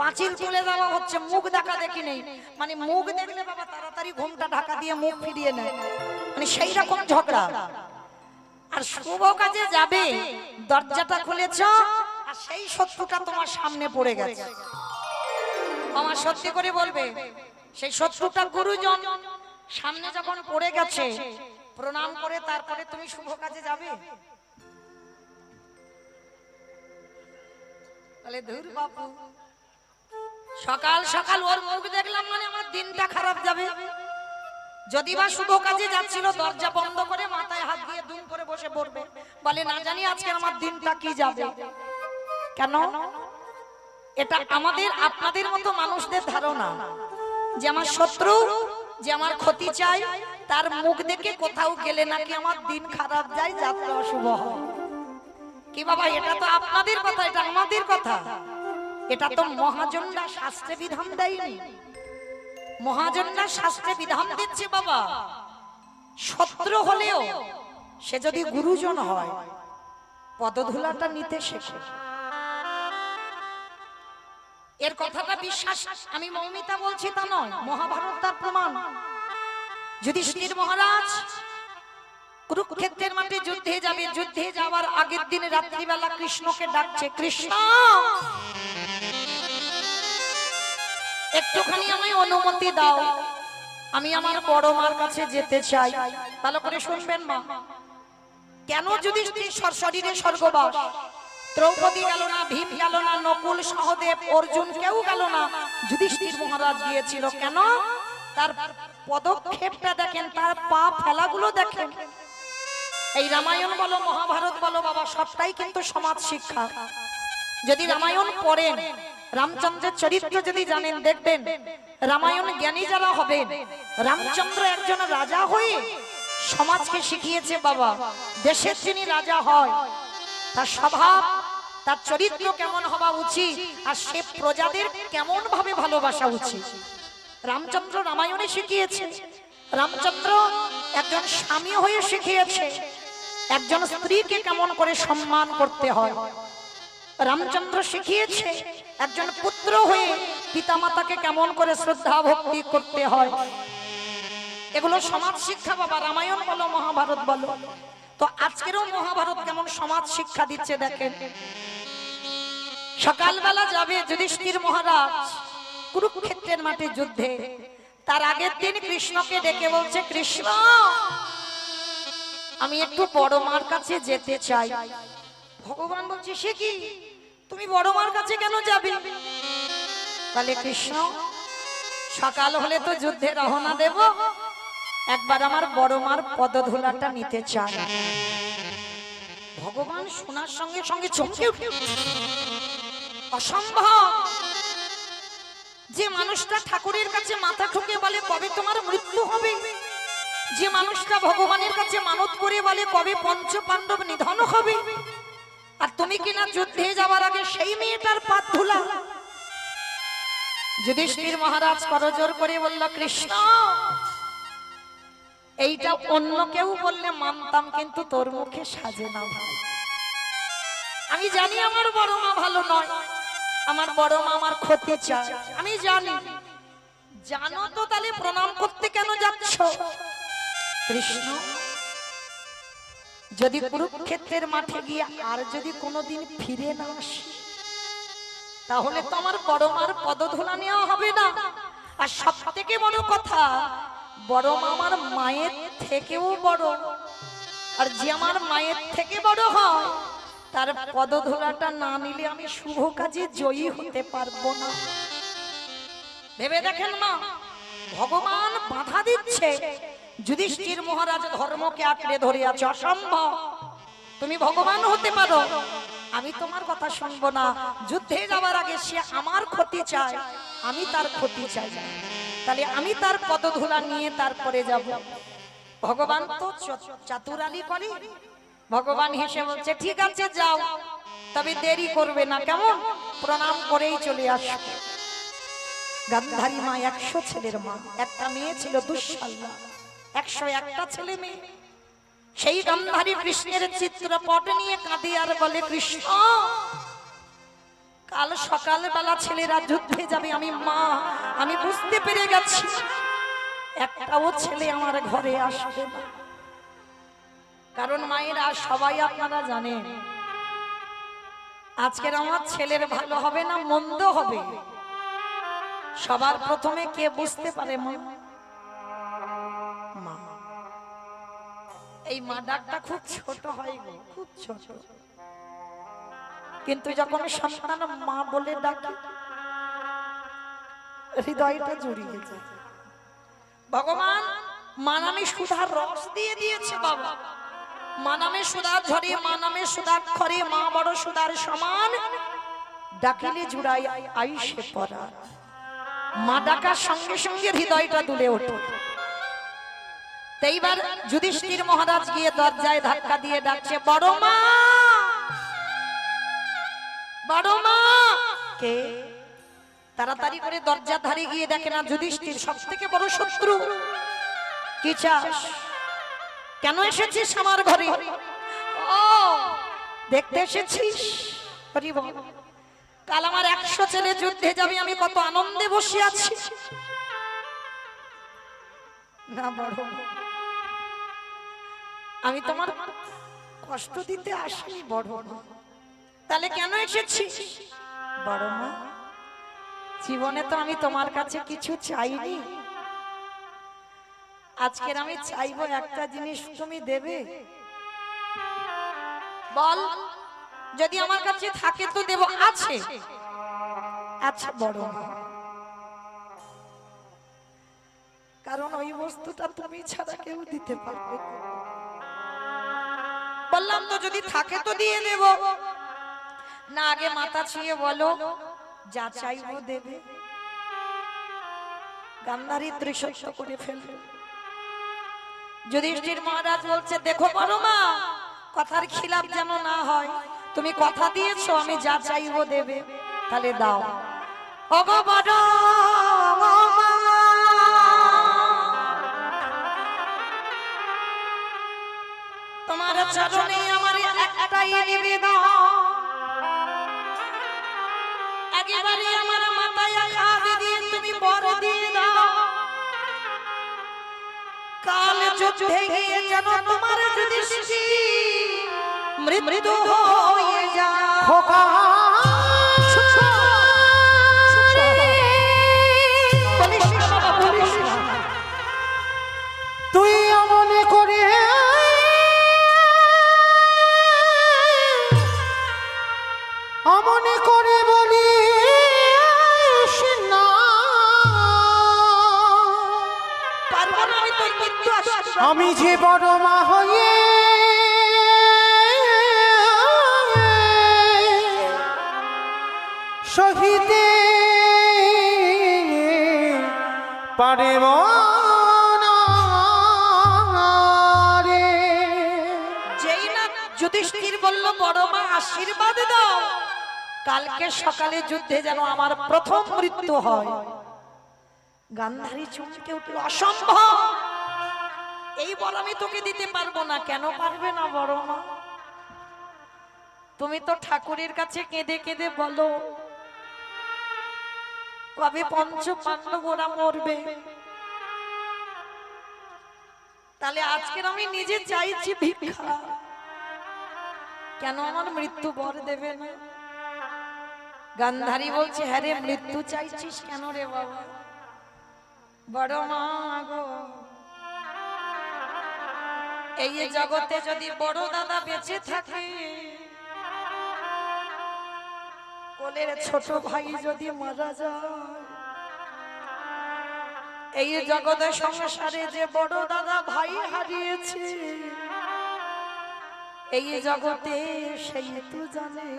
পাঁচিল তুলে দেওয়া হচ্ছে, মুখ দেখা দেখি নেই। মানে মুখ দেখলে বাবা তাড়াতাড়ি ঘুমটা ঢাকা দিয়ে মুখ ফিরিয়ে নেয়, মানে সেই রকম ঝগড়া। আর শুভ কাজে যাবে, দরজাটা খুলেছো আর সেই শত্রুটা তোমার সামনে পড়ে গেছে। আমার সত্যি করে বলবে, সেই শত্রুটা গুরুজন সামনে যখন পড়ে গেছে, প্রণাম করে তারপরে তুমি শুভ কাজে যাবে? বলে ধুর বাপু, সকাল সকাল ওর মুখ দেখলাম মানে আমার দিনটা খারাপ যাবে। যদি বা শুভ কাজে যাচ্ছিল, দরজা বন্ধ করে মাথায় হাত দিয়ে দুম করে বসে পড়বে, বলে না জানি আজকে আমার দিনটা কি যাবে। কেন? এটা আমাদের আপনাদের মতো মানুষদের ধারণা যে আমার শত্রু, যে আমার ক্ষতি চাই, তার মুখ দেখে কোথাও গেলে নাকি আমার দিন খারাপ যায়, যাত্রা অশুভ হয়। কি বাবা, এটা তো আপনাদের কথা, এটা আমাদের কথা। এটা তো মহাজনরা শাস্ত্রে বিধান দেয়নি। মহাজনরা শাস্ত্রে বিধান দিচ্ছে বাবা, শত্রু হলেও সে যদি গুরুজন হয়, পদধূলাটা নিতে শেখে। এর কথাটা বিশ্বাস আমি মৌমিতা বলছি তা নয়, মহাভারত তার প্রমাণ। যুধিষ্ঠির মহারাজ কুরুক্ষেত্রের মাঠে যুদ্ধে যাবে, যুদ্ধে যাওয়ার আগের দিন রাত্রিবেলা কৃষ্ণকে ডাকছে, কৃষ্ণ একটুখানি আমায় অনুমতি দাও, আমি আমার বড় মার কাছে যেতে চাই। ভালো করে শুনবেন মা, কেন যুধিষ্ঠির শরীরে স্বর্গবাস, দ্রৌপদী গেল না, ভীম গেল না, নকুল, সহদেব, অর্জুন কেউ গেল না, যুধিষ্ঠির মহারাজ গিয়েছিল। কেন? তার পদক্ষেপটা দেখেন, তার পা ফেলাগুলো দেখেন। এই রামায়ণ বলো, মহাভারত বলো বাবা, সবটাই কিন্তু সমাজ শিক্ষা। যদি রামায়ণ পড়েন, রামচন্দ্রের চরিত্র যদি জানেন, দেখবেন রামায়ণ জ্ঞানী যারা হবেন, রামচন্দ্র একজন রাজা হয়ে সমাজকে শিখিয়েছে বাবা, দেশের যিনি রাজা হয় তার স্বভাব, তার চরিত্র কেমন হওয়া উচিত, আর সে প্রজাদের কেমন ভাবে ভালোবাসা উচিত, রামচন্দ্র রামায়ণে শিখিয়েছে। রামচন্দ্র একজন স্বামী হয়ে শিখিয়েছে একজন স্ত্রীকে কেমন করে সম্মান করতে হয়। রামচন্দ্র শিখিয়েছে একজন পুত্র হয়ে পিতামাতাকে কেমন করে শ্রদ্ধা ভক্তি করতে হয়। এগুলো সমাজ শিক্ষা বাবা, রামায়ণ বলো, মহাভারত বলো। তো আজকেরও মহাভারত কেমন সমাজ শিক্ষা দিচ্ছে দেখেন। সকালবেলা যাবে যুধিষ্ঠির মহারাজ কুরুক্ষেত্রের মাঠে যুদ্ধে, তার আগের দিন কৃষ্ণকে ডেকে বলছে, কৃষ্ণ আমি একটু বড় মার কাছে যেতে চাই। ভগবান বলছে, সে কি, তুমি বড় মার কাছে কেন যাবে? তাহলে কৃষ্ণ, সকাল হলে তো যুদ্ধে রওনা দেব, একবার আমার বড় মার পদধূলাটা নিতে চাই। ভগবান শোনার সঙ্গে সঙ্গে চমকে উঠে, অসম্ভব। যে মানুষটা ঠাকুরের কাছে মাথা ঠুকে বলে কবে তোমার মৃত্যু হবে, যে মানুষটা ভগবানের কাছে মানত করে বলে কবে পঞ্চ পাণ্ডব নিধন হবে, আর তুমি কিনা যুদ্ধে যাওয়ার আগে সেই মেয়েটার পাত ধুলা। যুধিষ্ঠির মহারাজ করজোর করে বলল, কৃষ্ণ এইটা অন্য কেউ বললে মানতাম, কিন্তু তোর মুখে সাজে না ভাই। আমি জানি আমার বড় মা ভালো নয়, আমার বড় মা আমার ক্ষতি চায়, আমি জানি। জানো তো তাহলে প্রণাম করতে কেন যাচ্ছ? কৃষ্ণ, যদি কুরুক্ষেত্রের মাঠে গিয়ে আর যদি কোনোদিন ফিরে না আসি, তাহলে তো আমার বড় মার পদধূলা নেওয়া হবে না। আর সব থেকে বড় কথা, বড় মা আমার মায়ের থেকেও বড়, আর যে আমার মায়ের থেকে বড় হয় তার পদধূলাটা না নিলে আমি শুভ কাজে জয়ী হতে পারবো না। ভেবে দেখেন মা, ভগবান বাধা দিচ্ছে। যুধিষ্ঠির মহারাজ ধর্মকে আঁকড়ে ধরে আছে, অসম্ভব। তুমি ভগবান হতে পারো, আমি তোমার কথা শুনবো না। যুদ্ধে যাওয়ার আগে সে আমার ক্ষতি চায়, আমি তার ক্ষতি চাই, তাহলে আমি তার পদধূলা নিয়ে তারপরে যাব। ভগবান তো চাতুরালি করে। ভগবান হেসে বলছে, ঠিক আছে যাও, তবে দেরি করবে না, কেমন? প্রণাম করেই চলে আসবে। গান্ধারী মা 100 ছেলের মা, একটা মেয়ে ছিল দুঃশালা, 101টা ছেলে মেয়ে। সেই গান্ধারী কৃষ্ণের চিত্রপট নিয়ে কাঁদে আর বলে, কৃষ্ণ কাল সকালবেলা ছেলেরা যুদ্ধে যাবে, আমি মা, আমি বুঝতে পেরে গেছি একটাও ছেলে আমার ঘরে আসবে না। কারণ মায়েরা সবাই আপনারা জানেন, আজকের আমার ছেলের ভালো হবে না মন্দ হবে, সবার প্রথমে কে বুঝতে পারে? মা। এই মা ডাকটা খুব ছোট হয় গো, খুব ছোট, কিন্তু যখন সন্তান মা বলে ডাকে হৃদয়টা জড়িয়ে যায়। ভগবান মা নামে সুধার রস দিয়ে দিয়েছে বাবা। মা নামে সুধা ঝরে, মা নামে সুধাক্ষরে, মা বড় সুধার সমান, ডাকিলে জুড়াই আইসে পড়া। মা ডাকার সঙ্গে সঙ্গে হৃদয়টা দুলে ওঠে। এইবার যুধিষ্ঠির মহারাজ গিয়ে দরজায় ধাক্কা দিয়ে ডাকছে, বড় মা, বড় মা। কে? তাড়াতাড়ি করে দরজার ধারে গিয়ে দেখে না যুধিষ্ঠির, সব থেকে বড় শত্রু। কি চাস? কেন এসেছিস আমার ঘরে? ও দেখতে এসেছিস? কাল আমার 100 ছেলে যুদ্ধে যাবে, আমি কত আনন্দে বসে আছি। না বড়, আমি তোমার কষ্ট দিতে আসিনি বড় মা। তাহলে কেন এসেছিস? বড় মা, জীবনে তো আমি তোমার কাছে কিছু চাইনি, আজকের আমি চাইবো একটা জিনিস, তুমি দেবে? বল। যদি আমার কাছে থাকে তো দেব। আছে, আচ্ছা বড় মা, কারণ ওই বস্তুটা তুমি ছাড়া কেউ দিতে পারবে না। বললাম তো যদি থাকে তো দিয়ে দেব। না আগে মাথা ছুঁয়ে বলো যা চাইবো দেবে। গান্ধারী ত্রিশস্য করে ফেলবে। যুধিষ্ঠির মহারাজ বলছে দেখো বড় মা, কথার খিলাফ যেন না হয়, তুমি কথা দিয়েছো আমি যা চাইবো দেবে, তাহলে দাও। ওগো বড় মা, তোমার চরণে আমার একটাই নিবেদন, একেবারে আমার মাথায় হাত দিয়ে তুমি বর দিয়ে দাও। কাল যুদ্ধে গিয়ে যেন তোমার যুধিষ্ঠির মৃত্যু হয়ে যায়। খোকা তুই মনে করে মনে করে বলি না, পারবো না আমি তোর মৃত্যু আসবে। আমি যে বড় মা হয়ে সহিতে পারিব না রে। যেই না যুধিষ্ঠির বলল বড় মা আশীর্বাদ দাও, কালকে সকালে যুদ্ধে যেন আমার প্রথম মৃত্যু হয়, গান্ধারী চমকে উঠল, অসম্ভব, এই বর আমি তোকে দিতে পারবো না। কেন পারবে না বড় মা? তুমি তো ঠাকুরের কাছে কেঁদে কেঁদে বলো কবে পঞ্চ পাণ্ডব ওরা মরবে। তাহলে আজকের আমি নিজে চাইছি ভিক্ষা, কেন আমার মৃত্যু বর দেবে না? গান্ধারী বলছে হ্যাঁ রে, মৃত্যু চাইছিস কেন রে বাবা? বড় মা গো, এই জগতে যদি বড় দাদা বেঁচে থাকে, কোলের ছোট ভাই যদি মারা যায়, এই জগতে সংসারে যে বড় দাদা ভাই হারিয়েছে, এই জগতে সেই তো জানে।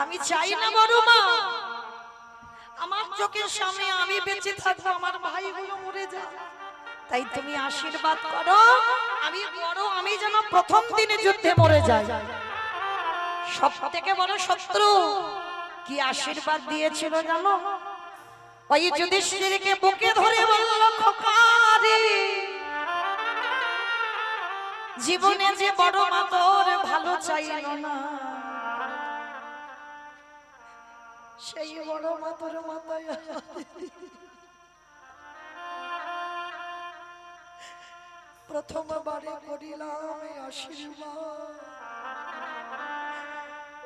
আমি চাই না বড় মা আমার চোখের সামনে আমি বেঁচে থাকবো, আমার ভাইগুলো মরে যায়। তাই তুমি আশীর্বাদ করো আমি বড়, আমি যেন প্রথম দিনে যুদ্ধে মরে যাই। সব থেকে বড় শত্রু কি আশীর্বাদ দিয়েছিল জানো? ওই যুধিষ্ঠিরকে বুকে ধরে বলল খোকারে, জীবনে যে বড় মা তোর ভালো চাইল না, সেই বড় মা তোর মাথায় প্রথমবারে করিলাম আশীর্বাদ,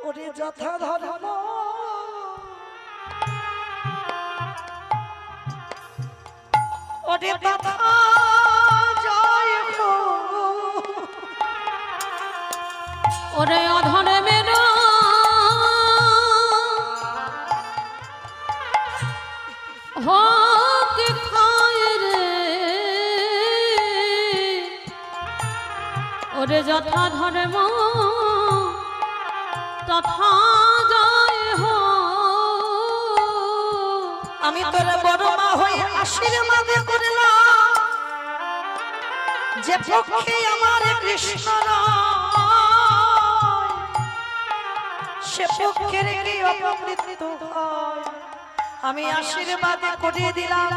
ওরে যথা ধর্ম ওরে তথা জয় হো। ওরে অধরে মেরো হোক খায় রে, ওরে যথা ধর্ম তথা জয় হো। আমি তোর বড় মা হয়ে আশীর্বাদ করলাম, যে পক্ষে আমার কৃষ্ণ সে পক্ষের কি অপমৃত্যু হয়। আমি আশীর্বাদ করে দিলাম,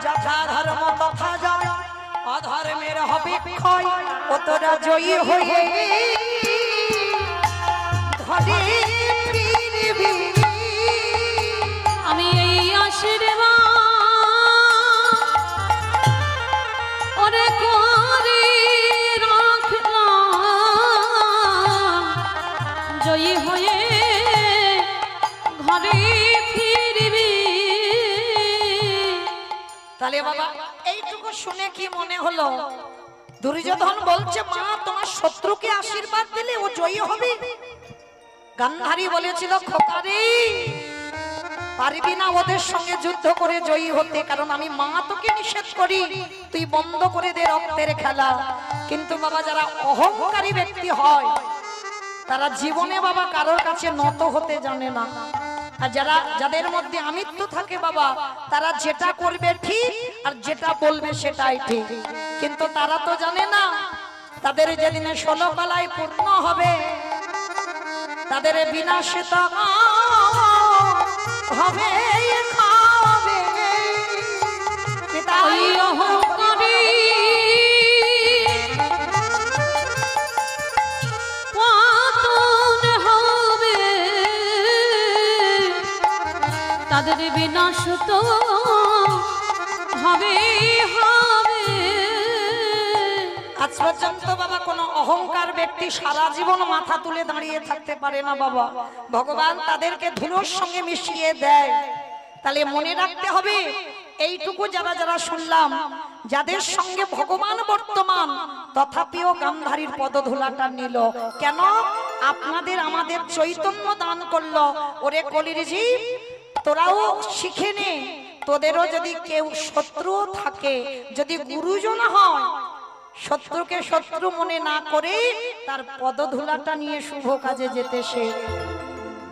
যথা ধর্ম তথা জয়, অধর্মের হবে ক্ষয়, ও তোরা জয়ী হয়ে ঘরে ফিরবি। আমি এই আশীর্বাদ ওরে করে রাখলাম, জয়ী হয়ে ঘরে ফিরবি। তাহলে বাবা এইটুকু শুনে কি মনে হলো? দুর্যোধন বলছে মা তোমার শত্রুকে আশীর্বাদ দিলে ও জয়ী হবে, গান্ধারী বলেছিল, খোকারি পারবি না ওদের সঙ্গে যুদ্ধ করে জয়ী হতে, কারণ আমি মা তোকে নিষেধ করি, তুই বন্ধ করে দে রক্তের খেলা। কিন্তু বাবা যারা অহংকারী ব্যক্তি হয় তারা জীবনে বাবা কারোর কাছে নত হতে জানে না। আর যাদের মধ্যে আমিত্ব থাকে বাবা, তারা যেটা করবে ঠিক আর যেটা বলবে সেটাই ঠিক। কিন্তু তারা তো জানে না তাদের যেদিনে 16 কলাই পূর্ণ হবে তাদের বিনাশিত হবে খাবে। ওই অহংকারী পতন হবে, তাদের বিনাশ তো হবে হবে। আজ পর্যন্ত বাবা কোনো অহংকার ব্যক্তি সারা জীবন মাথা তুলে দাঁড়িয়ে থাকতে পারে না বাবা, ভগবান তাদেরকে ধুলোর সঙ্গে মিশিয়ে দেয়। তাহলে মনে রাখতে হবে এইটুকু যারা যারা শুনলাম, যাদের সঙ্গে ভগবান বর্তমান তথাপিও গান্ধারীর পদধূলাটা নিল কেন? আপনাদের আমাদের চৈতন্য দান করলো। ওরে কলির জীব, তোরাও শিখে নে, তোদেরও যদি কেউ শত্রু থাকে, যদি গুরুজন হয়, শত্রুকে শত্রু মনে না করে তার পদধূলাটা নিয়ে শুভ কাজে যেতে সে।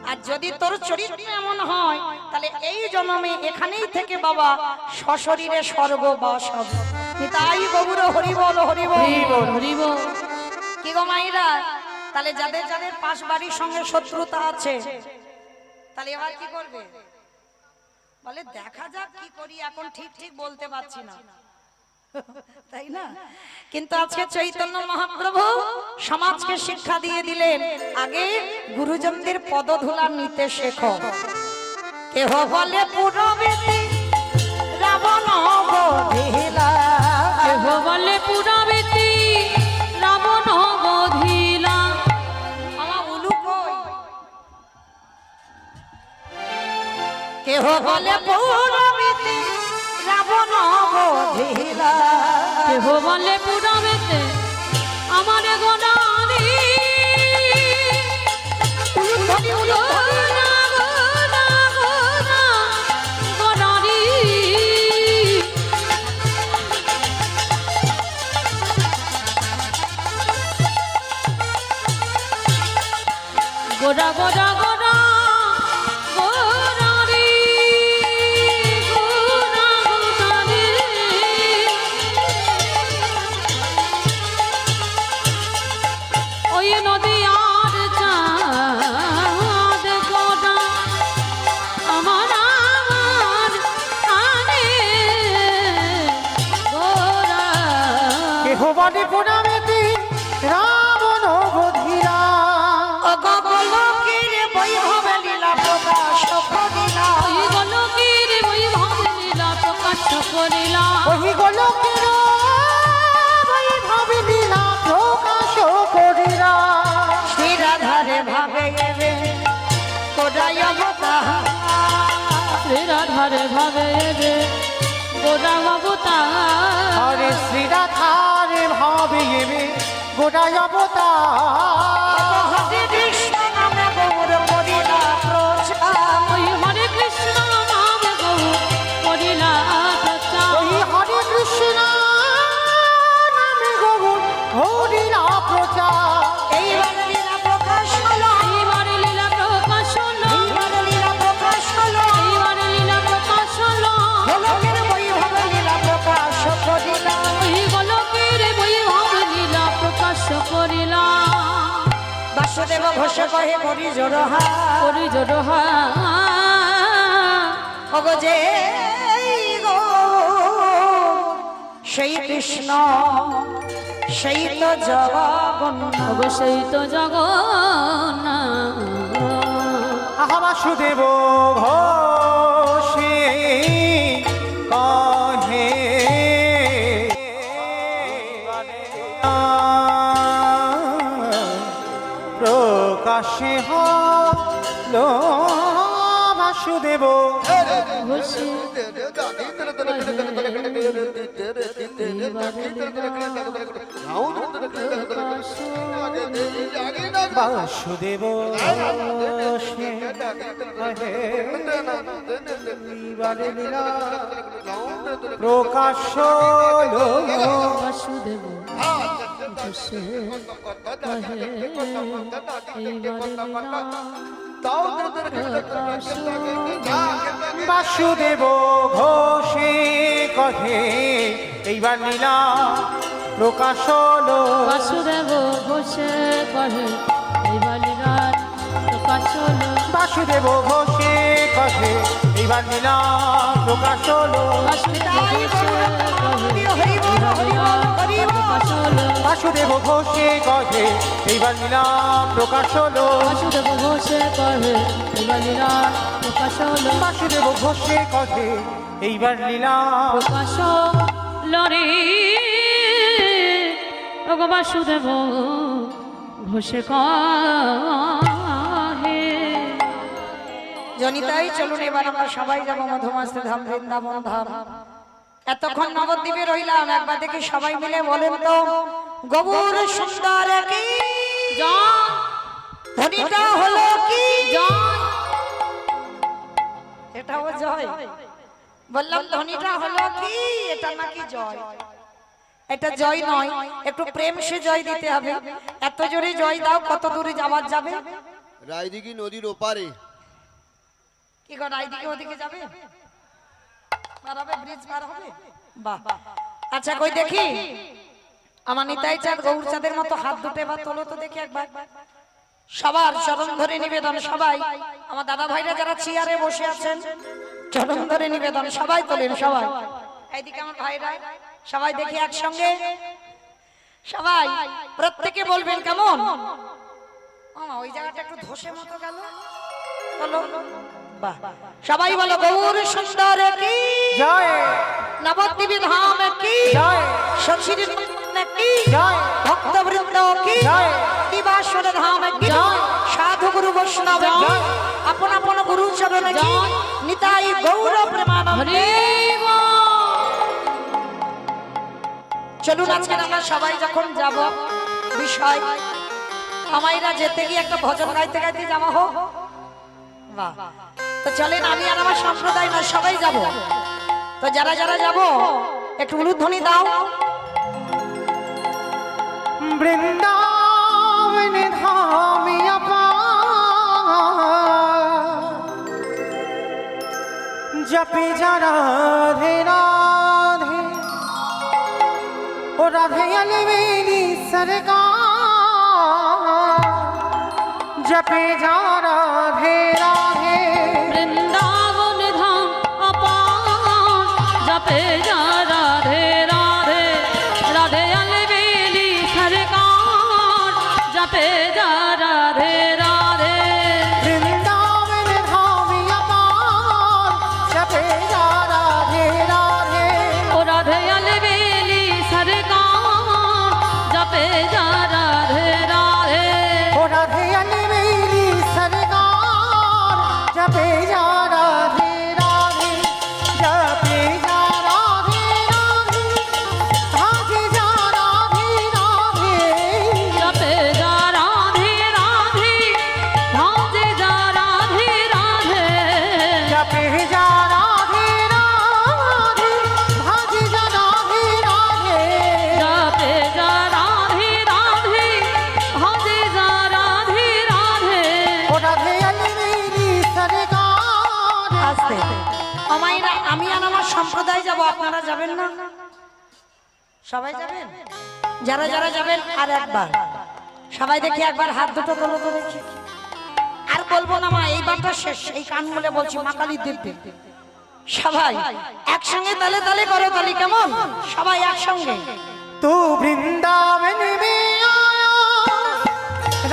আর যদি তোর চরিত্র এমন হয় তাহলে এই জন্মে এখানেই থেকে বাবা সশরীরে স্বর্গবাস হবে। তাই গৌর হরি বল হরি বল হরি বল। কি গো মাইরা, তাহলে যাদের যাদের পাশ বাড়ির সঙ্গে শত্রুতা আছে তাহলে এবার কি করবে? বলে দেখা যাক কি করি, এখন ঠিক ঠিক বলতে পারছি না, তাই না? কিন্তু আজকে চৈতন্য মহাপ্রভু সমাজকে শিক্ষা দিয়ে দিলেন, আগে গুরুজনদের পদধূলা নিতে শেখো। কেহ বলে পুরবেদী রাবণ বধিলা, কেহ বলে পুরাবেতি রাবণ বধিলা। আমার উলু কই? কেহ বলে পুরবেদী রাবণ বধিলা, কেহ বলে পুরাবেতে আমার গোনারি। উলুধ্বনি, উলুধ্বনি। গোনারি গোরা গোরা গোরা গোরারি গোরা গোরারি। ওই নদীয়ার চাঁদ গোরা আমার আমার আনে গোরা। কেহ বলে পুরামেতি রাবণ বধিরা, অগোলকের বৈভব লীলা প্রকাশ করিলা, ওই গোলকের বৈভব লীলা প্রকাশ করিলা। ওই গোলকের বৈভব লীলা প্রকাশ করিলা। শ্রীরাধারে ভাবে এবে কোদায় অবতার, শ্রীরাধারে ভাবে রে গোরা অবতার। হরে শ্রীরাধার ভাবে এবে গোড়ায় অবতার। হরে কৃষ্ণ নামে গৌর করিলা প্রচার, ওই হরে কৃষ্ণ নাম গৌ করিলা প্রচার। ওই হরে কৃষ্ণ নামে গৌর হরিলা প্রচার। এইবার লীলা প্রকাশ হলো, এইবার লীলা প্রকাশ হলো, এইবার লীলা প্রকাশ হলো, এইবার লীলা প্রকাশ হলো। গোলকের বৈভব লীলা প্রকাশ করিলা। ওই গোলকের বৈভব লীলা প্রকাশ করিলা। বাসুদেব ঘোষ কহে করি জোড়হা, করি জোড়হা ওগো যে গো সেই কৃষ্ণ সেই তো জগন্নাথ, অবশ্যই তো জগন্নাথ। আহা বাসুদেব ঘোষে কহে প্রকাশে হলো বাসুদেব ঘোষে প্রকাশ বাসুদেব সে কহে এইবারে লীলা প্রকাশ হলো। বাসুদেব ঘোষে কহে এইবারে লীলা প্রকাশ বাসুদেব ঘোষে কহে এইবার লীলা প্রকাশ হলো। বাসুদেব ঘোষে কহে এইবার লীলা প্রকাশ হলো। বাসুদেব ঘোষে কহে এইবার লীলা প্রকাশ হলো। বাসুদেব ঘোষে কহে এইবার লীলা প্রকাশ হলো। বাসুদেব ঘোষে কহে এইবার লীলা প্রকাশ হলো। বাসুদেব ঘোষে কহে এইবার লীলা বাসুদেব ঘোষে কহে এইবার লীলা প্রকাশ হলো রে। ওগো বাসুদেব ঘোষে কহে। জনিতাই চলুন এবার আমরা সবাই যাবো মধুমাস্তি ধাম, বৃন্দাবন ধাম। এতক্ষণ নবদ্বীপে রইলাম, একবার দেখি সবাই মিলে বলেন তো গৌর সুন্দর কি জয় ধ্বনিটা হলো কি জয় এটাও জয় বললাম, ধ্বনিটা হলো কি এটা নাকি জয়? এটা জয় নয়, একটু প্রেম সে জয় দিতে হবে। এত জোরে জয় দাও, কত দূরে যাওয়ার যাবে? রায়দিঘি নদীর ওপারে। কি গো রাইদিকে ওদিকে যাবে? পার হবে, ব্রিজ পার হবে? বাহ, আচ্ছা কই দেখি আমার নিতাই চাঁদ গৌর চাঁদের মতো হাত দুটো এবার তোলো তো দেখি একবার। সবার চরণ ধরে নিবেদন, সবাই আমার দাদা ভাইরা যারা চেয়ারে বসে আছেন চরণ ধরে নিবেদন, সবাই তোলেন সবাই। এইদিকে আমার ভাইরা সবাই দেখি একসঙ্গে, সবাই প্রত্যেকে বলবেন কেমন? ওই জায়গাটা একটু ধসে মতো গেল, বলো বাহ। সবাই বলো গৌর সুন্দর কি জয় নবদ্বীপ ধাম কি জয় শশীর কি জয় ভক্তবৃন্দ কি জয় দিবাসর ধাম কি জয় সাধু গুরু বৈষ্ণব কি জয় আপন আপন গুরু চরণ কি জয় নিতাই গৌর প্রেমানন্দ। হরে চলুন আজকে আমরা সবাই যখন যাব বিষয় আমাইরা যেতে গিয়ে একটা ভজন গাইতে গাইতে যাওয়া হোক। বাহ, তো চলেন আমি আর আমার সম্প্রদায় না সবাই যাব। তো যারা যারা যাব একটু উলুধ্বনি দাও। বৃন্দাবন ধামে জপে যা রাধে রাধে ও রাধে আলে মেরি সরকার জপে যা রাধে রাধে বৃন্দাবন ধাম অপার জপে যা রাধে রাধে রাধে আলবেলি সরকার জপে যা রাধে রাধে বৃন্দাবন ধামে জপে যা রাধে রাধে ও রাধে আলবেলি সরকার জপে যা রাধে রাধে ও রাধে আলে মেরি সরকার জপে যা রাধে রাধে জপে যা রাধে রাধে রাধে যা রাধে রাধে জপে যা রাধে রাধে রাধে যা রাধে রাধে জপে যা রাধে রাধে রাধে যা রাধে রাধে জপে যা রাধে রাধে রাধে যা রাধে রাধে ও রাধে আলে মেরি সরকার আস্তে আমাইরা আমি আর আমার সম্প্রদায় যাব, আপনারা যাবেন না? সবাই যাবেন? যারা যারা যাবেন আর একবার সবাই দেখি একবার হাত দুটো তোলো তো দেখি। আর বলবো না মা, এইবারটা শেষ, এই কান বলে বলছি মা কালী দিব্যি। সবাই একসঙ্গে তালে তালে করো তালি, কেমন? সবাই একসঙ্গে। तू वृंदावन में आया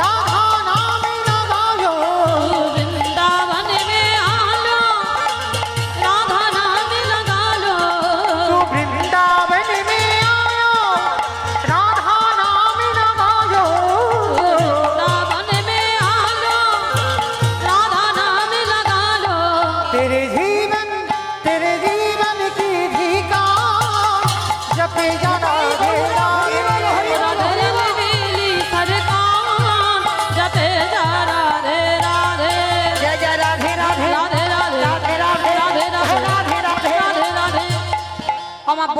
राधा नाम लगायो वृंदावन में आलो राधा नाम लगा लो तू वृंदावन में आया राधा नाम लगायो वृंदावन में आलो राधा नाम लगा लो तेरे जीवन की धिकार जपे जा राधे राधे राधे बेली सरकार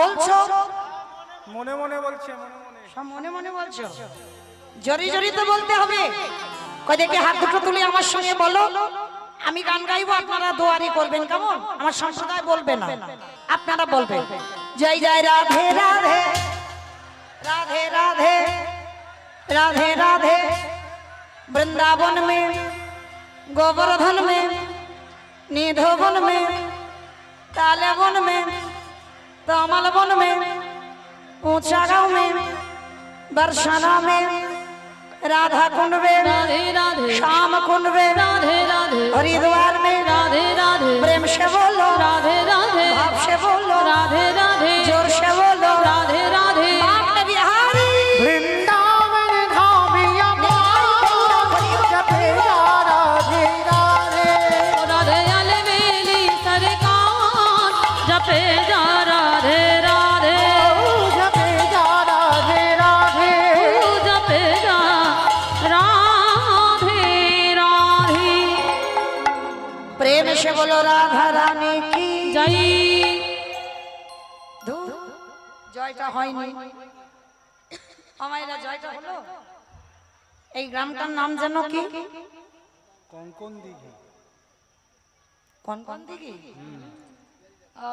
বলছো মনে মনে বলছে মনে মনে। সব মনে মনে বলছো, জরি জরি তো বলতে হবে। কই দেখে হাত দুটো তুলে আমার সঙ্গে বলো, আমি গান গাইবো, আপনারা দোয়ারি করবেন, কেমন? আমার সম্প্রদায় বলবে না, আপনারা বলবেন। জয় জয় রাধে রাধে রাধে রাধে राधे राधे वृंदावन में गोवर्धन में निधोवन में तालेवन में तमलवन में ऊंचा गांव में बरसाना में राधा कुंड में राधे राधे श्याम कुंड में राधे राधे हरिद्वार में राधे राधे प्रेम से बोलो, राधे राधे भाव से बोलो, राधे राधे जोर से बोलो, राधे राधे बाप ने बिहारी वृंदावन धामिया जपे राधे राधे। राधे अलवेली सरकार जपे जा राधे राधे जपे जा राधे राधे। जपे जा राधे राधे। प्रेम से बोलो राधा रानी की जय ধুর, জয়টা হয়নি আমায়রা, জয়টা হলো। এই গ্রামটার নাম যেন কি? কঙ্কন দিঘি। কোন কোন দিঘি? ও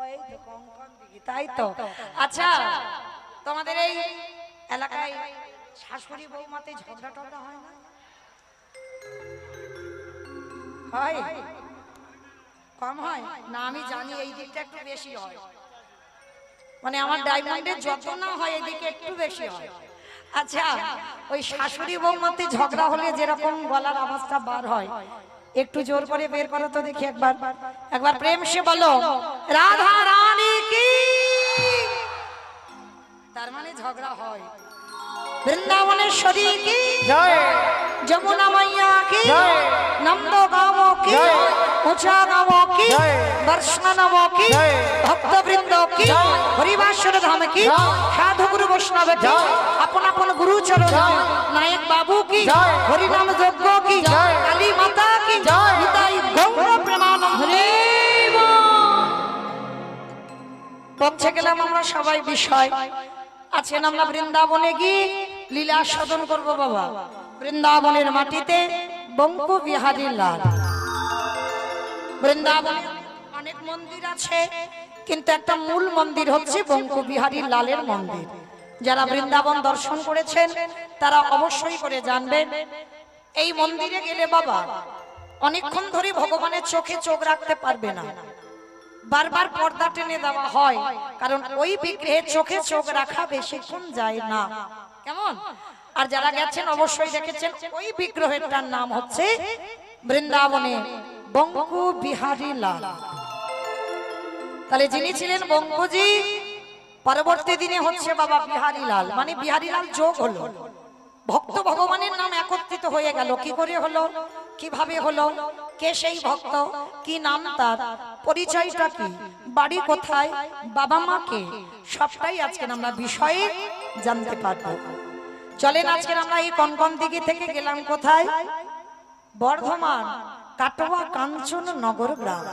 ওই তো কোন দিঘি, তাই তো। আচ্ছা, তোমাদের এই এলাকায় শাশুড়ি বৌমাতে ঝগড়া টগড়া হয় না? হয়? কম হয় না? আমি জানি এই দিকটা একটু বেশি হয়, মানে আমার ডায়মন্ডের যত না হয় এদিকে একটু বেশি হয়। আচ্ছা, ওই শাশুড়ি বৌমাতে ঝগড়া হলে যেরকম গলার আওয়াজটা বার হয়, একটু জোর করে বের করো তো দেখি একবার, একবার প্রেম সে বলো রাধা রানী কি। তার মানে ঝগড়া হয়। বৃন্দাবনেশ্বরী কি জয় যমুনা মাইয়া কি জয় নন্দ গাঁও কি জয় ऊंचा गाँवों की जय दर्शनों की जय भक्त वृंदों की जय हरिवासर धाम की जय साधु गुरु वैष्णव की जय अपन अपन गुरु चरण जय नायक बाबू की जय हरिनाम यज्ञ की जय काली माता की जय निताई गौर प्रणाम हरे পৌঁছে গেলাম আমরা সবাই বিষয়। আছেন আমরা বৃন্দাবনে গিয়ে লীলা সাধন করব বাবা। বৃন্দাবনের মাটিতে বঙ্কু বিহারী লাল। বৃন্দাবনে অনেক মন্দির আছে, কিন্তু একটা মূল মন্দির হচ্ছে বঙ্কু বিহারী লালের মন্দির। যারা বৃন্দাবন দর্শন করেছেন তারা অবশ্যই করে জানবেন, এই মন্দিরে গেলে বাবা অনেকক্ষণ ধরে ভগবানের চোখে চোখ রাখতে পারবে না, বারবার পর্দা টেনে দেওয়া হয়, কারণ ওই বিগ্রহের চোখে চোখ রাখা বেশিক্ষণ যায় না, কেমন? আর যারা গেছেন অবশ্যই দেখেছেন ওই বিগ্রহেরটার নাম হচ্ছে বৃন্দাবনে বঙ্কু বিহারী লাল। তাহলে যিনি ছিলেন বঙ্কুজি, পরবর্তী দিনে হচ্ছে বাবা বিহারী লাল, মানে বিহারী লাল যোগ হলো, ভক্ত ভগবানের নাম একত্রিত হয়ে গেল। কি করে হলো, কিভাবে হলো, কে সেই ভক্ত, কি নাম তার, পরিচয়টা কি, বাড়ি কোথায়, বাবা মা কে, সবটাই আজকে আমরা বিষয়ে জানতে পারবো। চলেন আজকে আমরা এই কনকন দিঘি থেকে গেলাম কোথায়? বর্ধমান কাটোয়া কাঞ্চন নগর গ্রাম।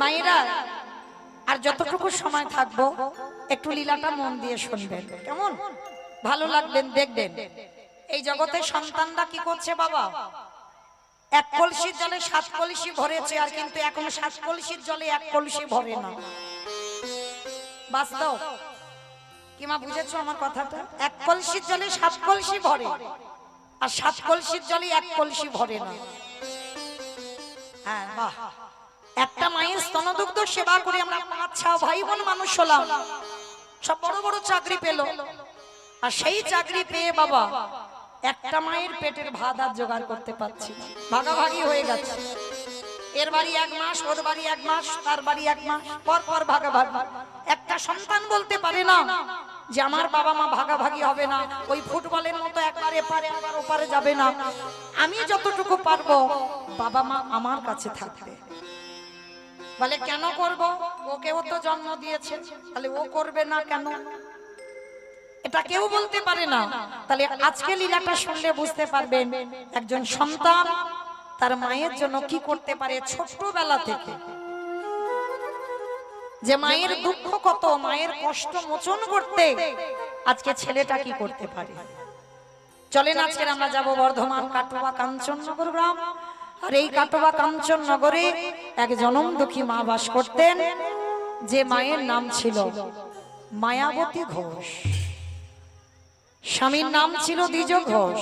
মায়েরা আর যতটুকু সময় থাকবো একটু লীলাটা মন দিয়ে শুনবেন, কেমন? ভালো লাগবেন, দেখবেন। এই জগতে সন্তানরা কি করছে বাবা? এক কলসির জলে 7 কলসি ভরেছে, আর কিন্তু এখন 7 কলসির জলে 1 কলসি ভরে না। বাস্তব কি মা, বুঝেছো আমার কথাটা? 1 কলসির জলে 7 কলসি ভরে, আর 7 কলসির জলে 1 কলসি ভরে না। হ্যাঁ, বাহ। একটা মায়ের স্তনদুগ্ধ সেবা করে আমরা 5-6 ভাই বোন মানুষ হলাম, সব বড় বড় চাকরি পেল, আর সেই চাকরি পেয়ে বাবা একটা মায়ের পেটের ভাত আর জোগাড় করতে পারছি না, ভাগাভাগি হয়ে গেছে। এর বাড়ি 1 মাস, ওর বাড়ি 1 মাস, তার বাড়ি 1 মাস, পর পর ভাগাভাগি। একটা সন্তান বলতে পারে না যে আমার বাবা মা ভাগাভাগি হবে না, ওই ফুটবলের মতো একবার এপারে একবার ওপারে যাবে না, আমি যতটুকু পারবো বাবা মা আমার কাছে থাকবে। বলে কেন করব, ওকেও তো জন্ম দিয়েছে, তাহলে ও করবে না কেন? এটা কেউ বলতে পারে না। তাহলে আজকে লীলাটা শুনলে বুঝতে পারবেন একজন সন্তান তার মায়ের জন্য কি করতে পারে ছোটবেলা থেকে। যে মায়ের দুঃখ কত, মায়ের কষ্ট মোচন করতে আজকে ছেলেটা কি করতে পারে। চলেন আজকে আমরা যাব বর্ধমান কাটোয়া কাঞ্চননগর গ্রাম। আর এই কাটোয়া কাঞ্চননগরে এক জনম দুঃখী মা বাস করতেন, যে মায়ের নাম ছিল মায়াবতী ঘোষ, স্বামীর নাম ছিল দ্বিজ ঘোষ।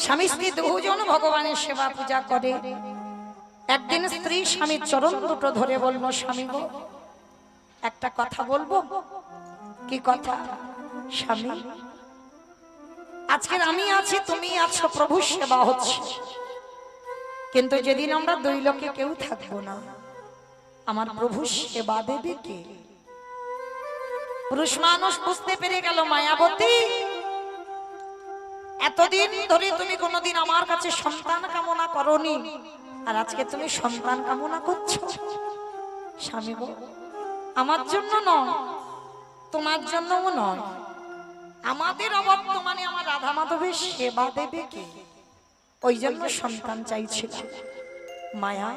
স্বামী স্ত্রী দুজন ভগবানের সেবা পূজা করে। একদিন স্ত্রী স্বামীর চরণ দুটো ধরে বলল, স্বামী গো, একটা কথা বলবো। কি কথা? স্বামী, আজকের আমি আছি, তুমি আছো, প্রভুর সেবা হচ্ছে, কিন্তু যেদিন আমরা দুই লোকে কেউ থাকবো না, আমার প্রভুর সেবা দেবে কে? পুরুষ মানুষ বুঝতে পেরে গেল, মায়াবতী, এতদিন ধরে তুমি কোনোদিন আমার কাছে সন্তান কামনা করনি, আর আজকে তুমি সন্তান কামনা করছো। স্বামী গো, আমার জন্য নয়, তোমার জন্যও নয়, আমাদের অবর্তমানে আমার রাধা মাধবের সেবা দেবে কে? ওই জন্য সন্তান চাইছিলাম। মায়া,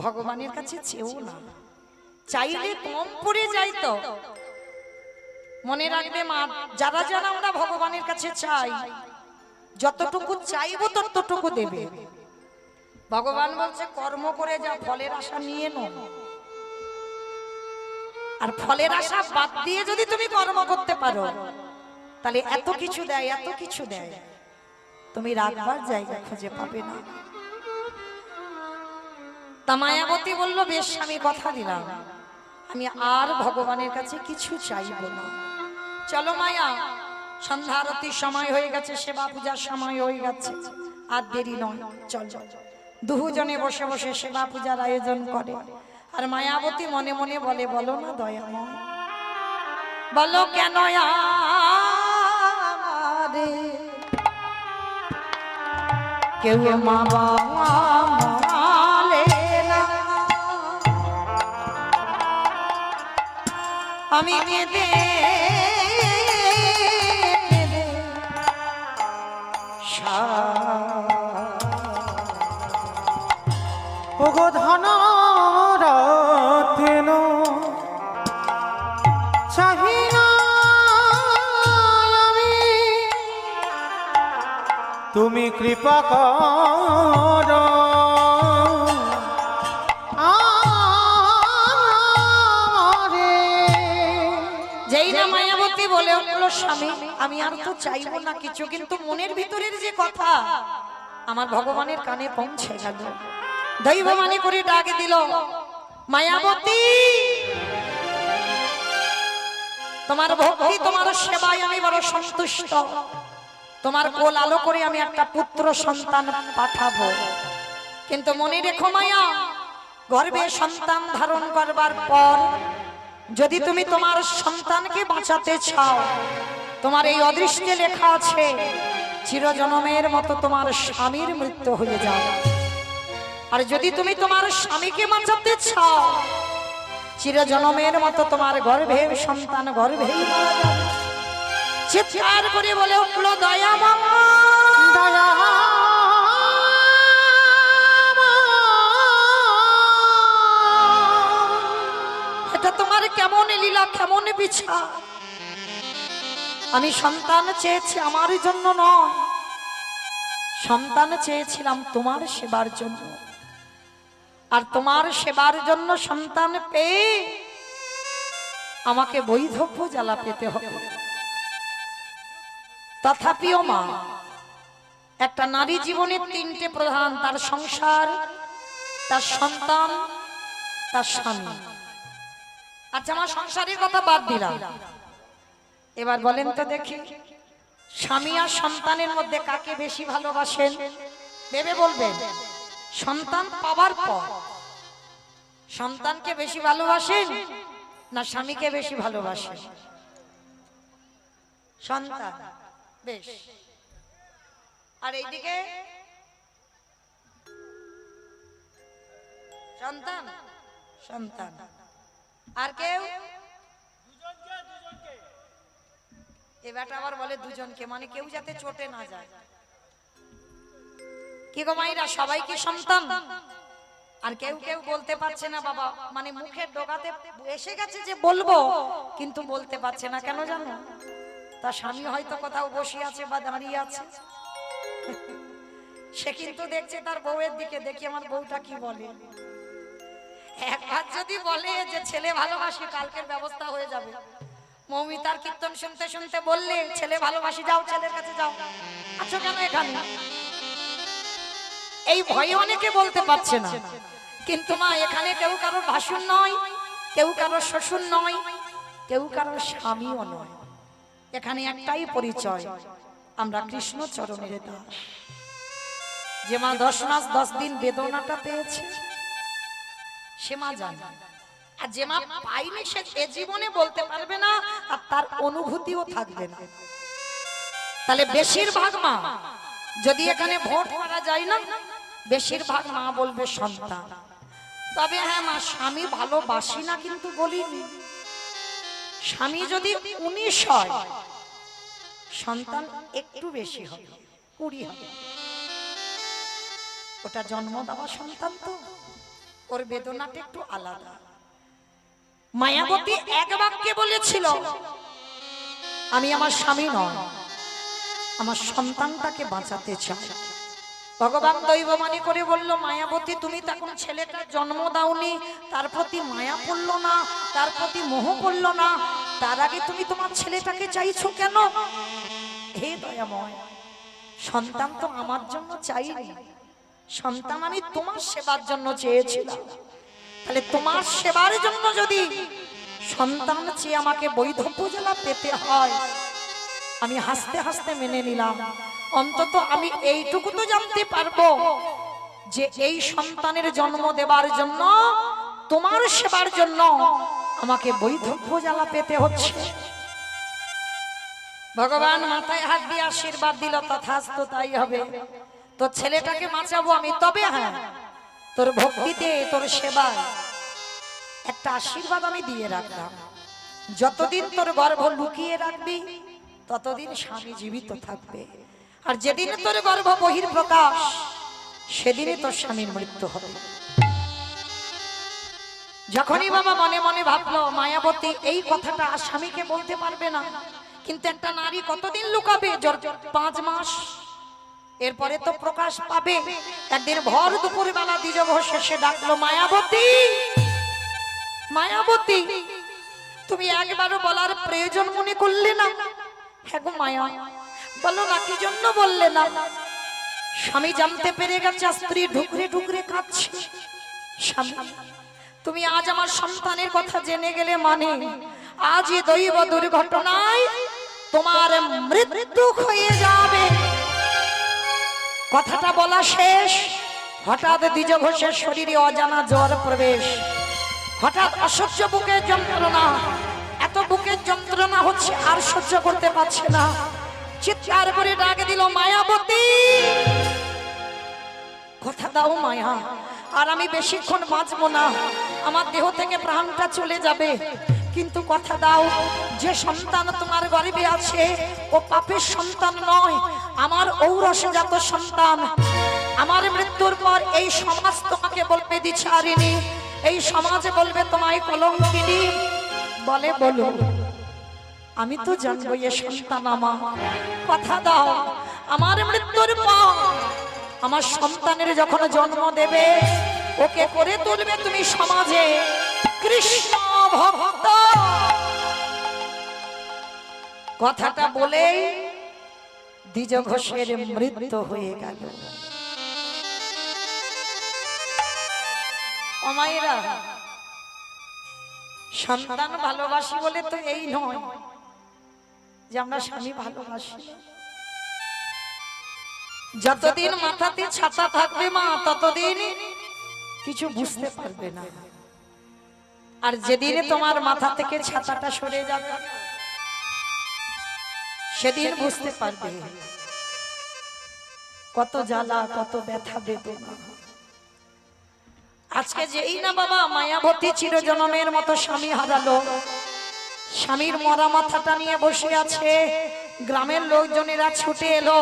ভগবানের কাছে চেও না, চাইলে কম পড়ে যাইতো। মনে রাখবে মা, যারা যারা আমরা ভগবানের কাছে চাই, যতটুকু চাইবো ততটুকু দেবে। ভগবান বলছে কর্ম করে যা, ফলের আশা নিয়ে নো। আর ফলের আশা বাদ দিয়ে যদি তুমি কর্ম করতে পারো, তাহলে এত কিছু দেয়, এত কিছু দেয়, তুমি রাখবার জায়গা খুঁজে পাবে না। তা মায়াবতী বলল, বেশ, আমি কথা দিলাম, আমি আর ভগবানের কাছে কিছু চাইব না। চলো মায়া, সন্ধ্যা আরতির সময় হয়ে গেছে, সেবা পূজার সময় হয়ে গেছে, আর দেরি নয়, চল। দুজনে বসে বসে সেবা পূজার আয়োজন করে। আর মায়াবতী মনে মনে বলে, বলো না দয়াময়, বলো কেন আমারে কেউ মা বাবা মালে না, আমি কেঁদে কেঁদে ওগো ধন রত্ন চাহি না আমি, তুমি কৃপা কর আমারে। যেই না মায়াবতী বলে উঠলো, স্বামী, আমি আর তো চাইবো না কিছু, কিন্তু মনের ভিতরের যে কথা আমার ভগবানের কানে পৌঁছে গেল। দৈব মানে করে ডাক দিল, মায়াবতী, তোমার ভক্তি, তোমার সেবায় আমি বড় সন্তুষ্ট। তোমার কোল আলো করে আমি একটা পুত্র সন্তান পাঠাবো, কিন্তু মনে রেখো মায়া, গর্ভে সন্তান ধারণ করবার পর যদি তুমি তোমার সন্তানকে বাঁচাতে চাও, তোমার এই অদৃষ্টে লেখা আছে, চিরজনমের মতো তোমার স্বামীর মৃত্যু হয়ে যাবে। আর যদি তুমি তোমার স্বামীকে বাঁচাতে চাও, চিরজনমের মতো তোমার গর্ভে সন্তান গর্ভেই মারা যাবে। চিৎকার করে বলে উঠলো, দয়াময়, দয়া এটা তোমার কেমন লীলা, কেমন বিছা। আমি সন্তান চেয়েছি আমার জন্য নয়, সন্তান চেয়েছিলাম তোমার সেবার জন্য। আর তোমার সেবার জন্য সন্তান পেয়ে আমাকে বৈধব্য জ্বালা পেতে হবে। তথাপিও মা, একটা নারী জীবনের তিনটে প্রধান, তার সংসার, তার সন্তান, তার স্বামী। আচ্ছা, আমার সংসারের কথা বাদ দিলাম, এবার বলেন তো দেখি, স্বামী আর সন্তানের মধ্যে কাকে বেশি ভালোবাসেন? ভেবে বলবেন। সন্তান পাওয়ার পর সন্তানকে বেশি ভালোবাসেন না স্বামীকে বেশি ভালোবাসেন? সন্তান। বেশ। আর এইদিকে সন্তান, সন্তান। আর কেউ? এবারটা আবার বলে দুজনকে, মানে কেউ যাতে চটে না যায়। কি গো মাইরা, সবাই কি সন্তান? আর কেউ কেউ বলতে পারছে না বাবা, মানে মুখের ডগাতে এসে গেছে যে বলবো, কিন্তু বলতে পারছে না। কেন জানো? তার স্বামী হয়তো কোথাও বসে আছে বা দাঁড়িয়ে আছে, সে কিন্তু দেখছে তার বউয়ের দিকে, দেখি আমার বউটা কি বলে। একবার যদি বলে যে ছেলে ভালোবাসি, কালকের ব্যবস্থা হয়ে যাবে। মৌমিতার কীর্তন শুনতে শুনতে বললে ছেলে ভালোবাসি, যাও ছেলের কাছে যাও। আচ্ছা কেন এখানে? এই ভয়ে অনেকে বলতে পারছে না। কিন্তু মা, এখানে কেউ কারোর ভাসুর নয়, কেউ কারোর শ্বশুর নয়, কেউ কারোর স্বামীও নয়। এখানে একটাই পরিচয়, আমরা কৃষ্ণ চরণের দাস। যে মা 10 মাস 10 দিন বেদনাটা পেয়েছে সে মা জানে, আর যে মা পাইনি সে এ জীবনে বলতে পারবে না, আর তার অনুভূতিও থাকবে না। তাহলে বেশিরভাগ মা, যদি এখানে ভোট করা যায় না, বেশিরভাগ মা বলবে সন্তান। তবে হ্যাঁ মা, স্বামী ভালোবাসি না কিন্তু বলিনি। স্বামী যদি 19 হয়, সন্তান একটু বেশি হবে, 20 হবে। ওটা জন্ম দেওয়া সন্তান, তো ওর বেদনাটা একটু আলাদা। মায়াবতী এক বাক্যে বলেছিল, আমি আমার স্বামী নয়, আমার সন্তানটাকে বাঁচাতে চাই। ভগবান দৈববাণী করে বলল, মায়াবতী তুমি তখন ছেলেটা জন্ম দাওনি, তার প্রতি মায়া পড়লো না, তার প্রতি মোহ পড়লো না, তার আগে তুমি তোমার ছেলেটাকে চাইছো কেন? হে দয়াময়, সন্তান তো আমার জন্য চাইনি, সন্তান আমি তোমার সেবার জন্য চেয়েছিলাম। তাহলে তোমার সেবার জন্য যদি সন্তান চেয়ে আমাকে বৈধব্য জ্বালা পেতে হয়, আমি হাসতে হাসতে মেনে নিলাম। অন্তত আমি এইটুকু তো জানতে পারবো যে এই সন্তানের জন্ম দেবার জন্য, তোমার সেবার জন্য আমাকে বৈধব্য জ্বালা পেতে হচ্ছে। ভগবান মাথায় হাত দিয়ে আশীর্বাদ দিল, তথাস্তু তাই হবে। তোর ছেলেটাকে বাঁচাবো আমি, তবে হ্যাঁ তোর ভক্তিতে, তোর সেবায় একটা আশীর্বাদ আমি দিয়ে রাখলাম। যতদিন তোর গর্ভ লুকিয়ে রাখবি, ততদিন স্বামী জীবিত থাকবে। আর যেদিন তোর গর্ভ বহির প্রকাশ, সেদিনই তোর স্বামীর মৃত্যু হবে। যখনই বাবা মনে মনে ভাবলো মায়াবতী এই কথাটা স্বামীকে বলতে পারবে না, কিন্তু একটা নারী কতদিন লুকাবে? 5 মাস, এরপরে তো প্রকাশ পাবে। একদিন ভর দুপুর বেলা দ্বিজভ শেষে ডাকলো, মায়াবতী, মায়াবতী, তুমি একবারও বলার প্রয়োজন মনে করলে না? হ্যাঁ গো মায়া, বলো না, কি জন্য বললে না? স্বামী জানতে পেরে গেছে, স্ত্রী ঢুকরে ঢুকরে কাঁদছে। স্বামী, তুমি আজ আমার সন্তানের কথা জেনে গেলে, মানে আজ এই দৈব দুর্ঘটনায় তোমার মৃত্যু হয়ে যাবে। কথাটা বলা শেষ, হঠাৎ দ্বিজ ঘোষের শরীরে অজানা জ্বর প্রবেশ। হঠাৎ অসহ্য বুকের যন্ত্রণা, এত বুকের যন্ত্রণা হচ্ছে আর সহ্য করতে পারছে না। চিৎকার করে ডাক দিল, মায়াবতী, কথা দাও মায়া, আর আমি বেশিক্ষণ বাঁচবো না, আমার দেহ থেকে প্রাণটা চলে যাবে। কিন্তু কথা দাও, যে সন্তান তোমার গর্ভে আছে ও পাপের সন্তান নয়, আমার ঔরসজাত সন্তান। আমার মৃত্যুর পর এই সমাজ তোমাকে বলবে দ্বিচারিণী, এই সমাজে বলবে তোমায় কলঙ্কিনী। বলে বলো, আমি তো জানবো এ সন্তান আমার। কথা দাও, আমার মৃত্যুর পর আমার সন্তানের যখন জন্ম দেবে, ওকে করে তুলবে তুমি সমাজে কৃষ্ণ ভক্ত। কথাটা বলে দ্বিজ ঘোষের মৃত্যু হয়ে গেল। ও মায়েরা, সন্তান ভালোবাসি বলে তো এই নয় যে আমরা স্বামী ভালোবাসি। যতদিন মাথাতে ছাতা থাকবে মা, ততদিন কিছু বুঝতে পারবে না। আর যেদিন তোমার মাথা থেকে ছাতাটা সরে যাবে, সেদিন বুঝতে পারবে কত জ্বালা, কত ব্যথা বেদনা। আজকে যেই না বাবা মায়াবতী চিরজনমের মতো স্বামী হারালো, স্বামীর মরা মাথাটা নিয়ে বসে আছে, গ্রামের লোকজনেরা ছুটে এলো,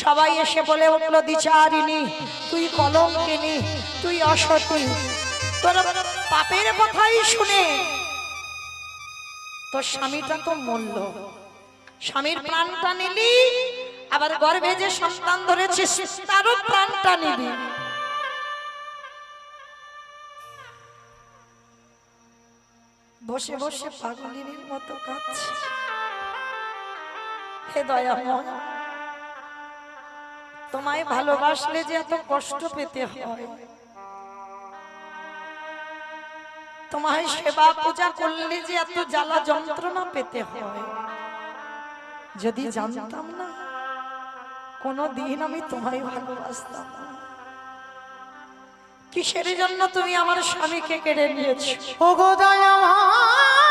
সবাই এসে বলে উঠলো দ্বিচারিণী, তুই কলঙ্কিনী, তুই অসতী, তোর পাপের কথাই শুনে তোর স্বামীটা তো মরল, স্বামীর প্রাণটা নিলি, আবার গর্ভে যে সন্তান ধরেছিস তারও প্রাণটা নিলি। বসে বসে পাগলিনীর মতো কাঁদছে। হে দয়াময়, তোমায় ভালোবাসলে যে এত কষ্ট পেতে হয়, তোমায় সেবা পূজা করলে যে এত জ্বালা যন্ত্রণা পেতে হয়, যদি জানতাম না কোনদিন আমি তোমায় ভালোবাসতাম না। কিসের জন্য তুমি আমার স্বামীকে কেড়ে নিয়েছো? ওগো দয়াময়,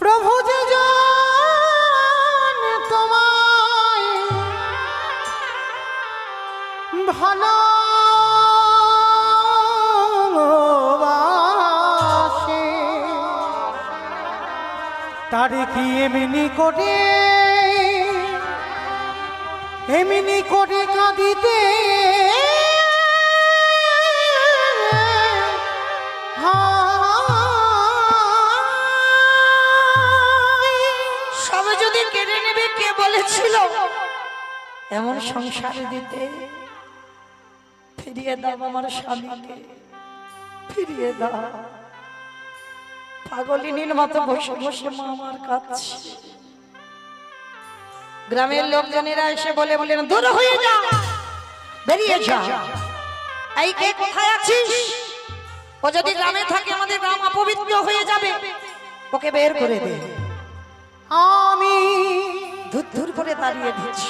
প্রভু যে জানে তোমায় ভালোবাসে, তারে কি এমনি করে কাঁদিতে সব যদি কেড়ে নেবে, কে বলেছিল এমন সংসার দিতে? ফিরিয়ে দাও আমার স্বামীকে, ফিরিয়ে দাও। পাগলিনীর মতো বসে বসে মা আমার কাছে। গ্রামের লোকজনেরা এসে বলেন, দূর হয়ে যা, বেরিয়ে যা। এই কে, কোথায় আছিস? ও যদি গ্রামে থাকে আমাদের গ্রাম অপবিত্র হয়ে যাবে, ওকে বের করে দে। আমি ধুর ধুর করে দাঁড়িয়ে দিচ্ছি।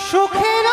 সুখের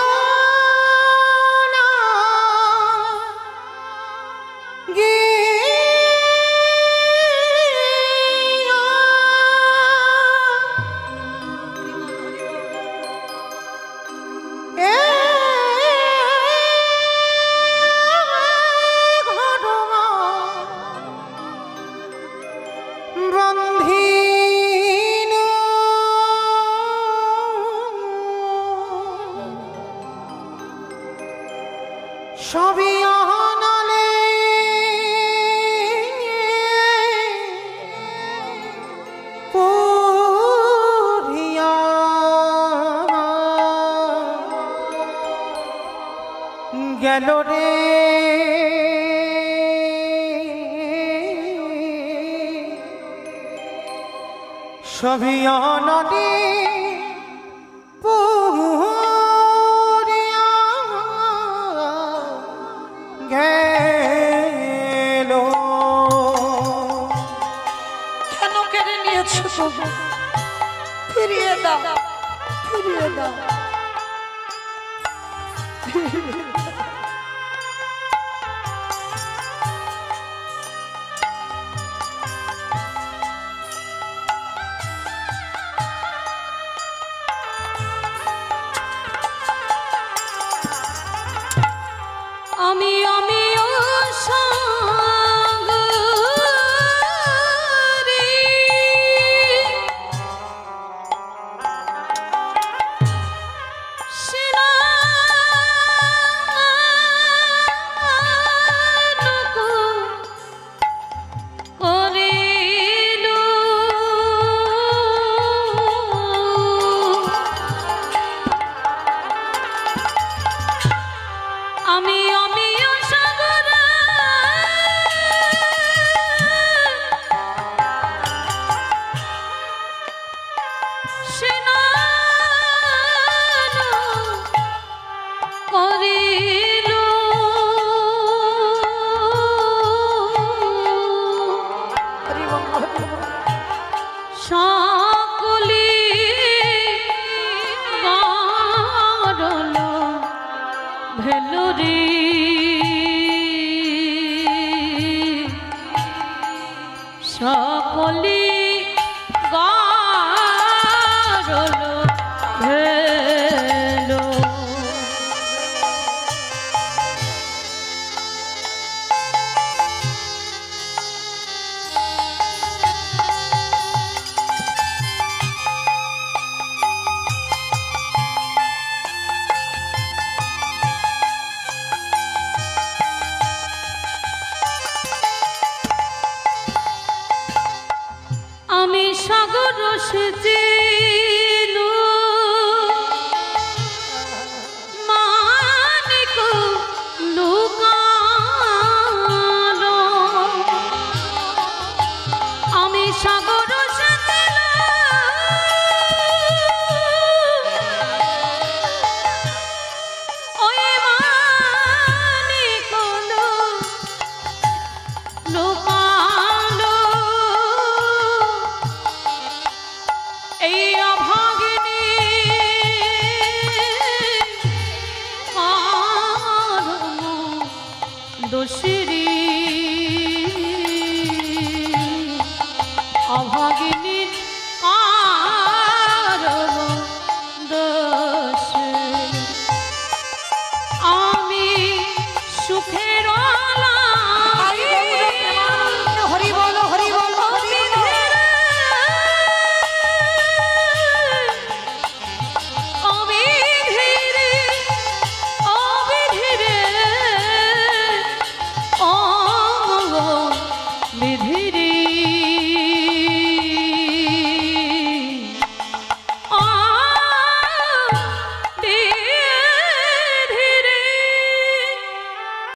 সবই অনালে পুরিয়া গেল রে, সবই অনালে কেন কেড়ে নিয়েছো তুমি? ফিরিয়ে দাও, ফিরিয়ে দাও। আমি সাগরে সিনা ছিল মানিক লুকালো আমি সাগর সাজিল ওই মানিক লুকালো এই অভাগিনী দোষিনী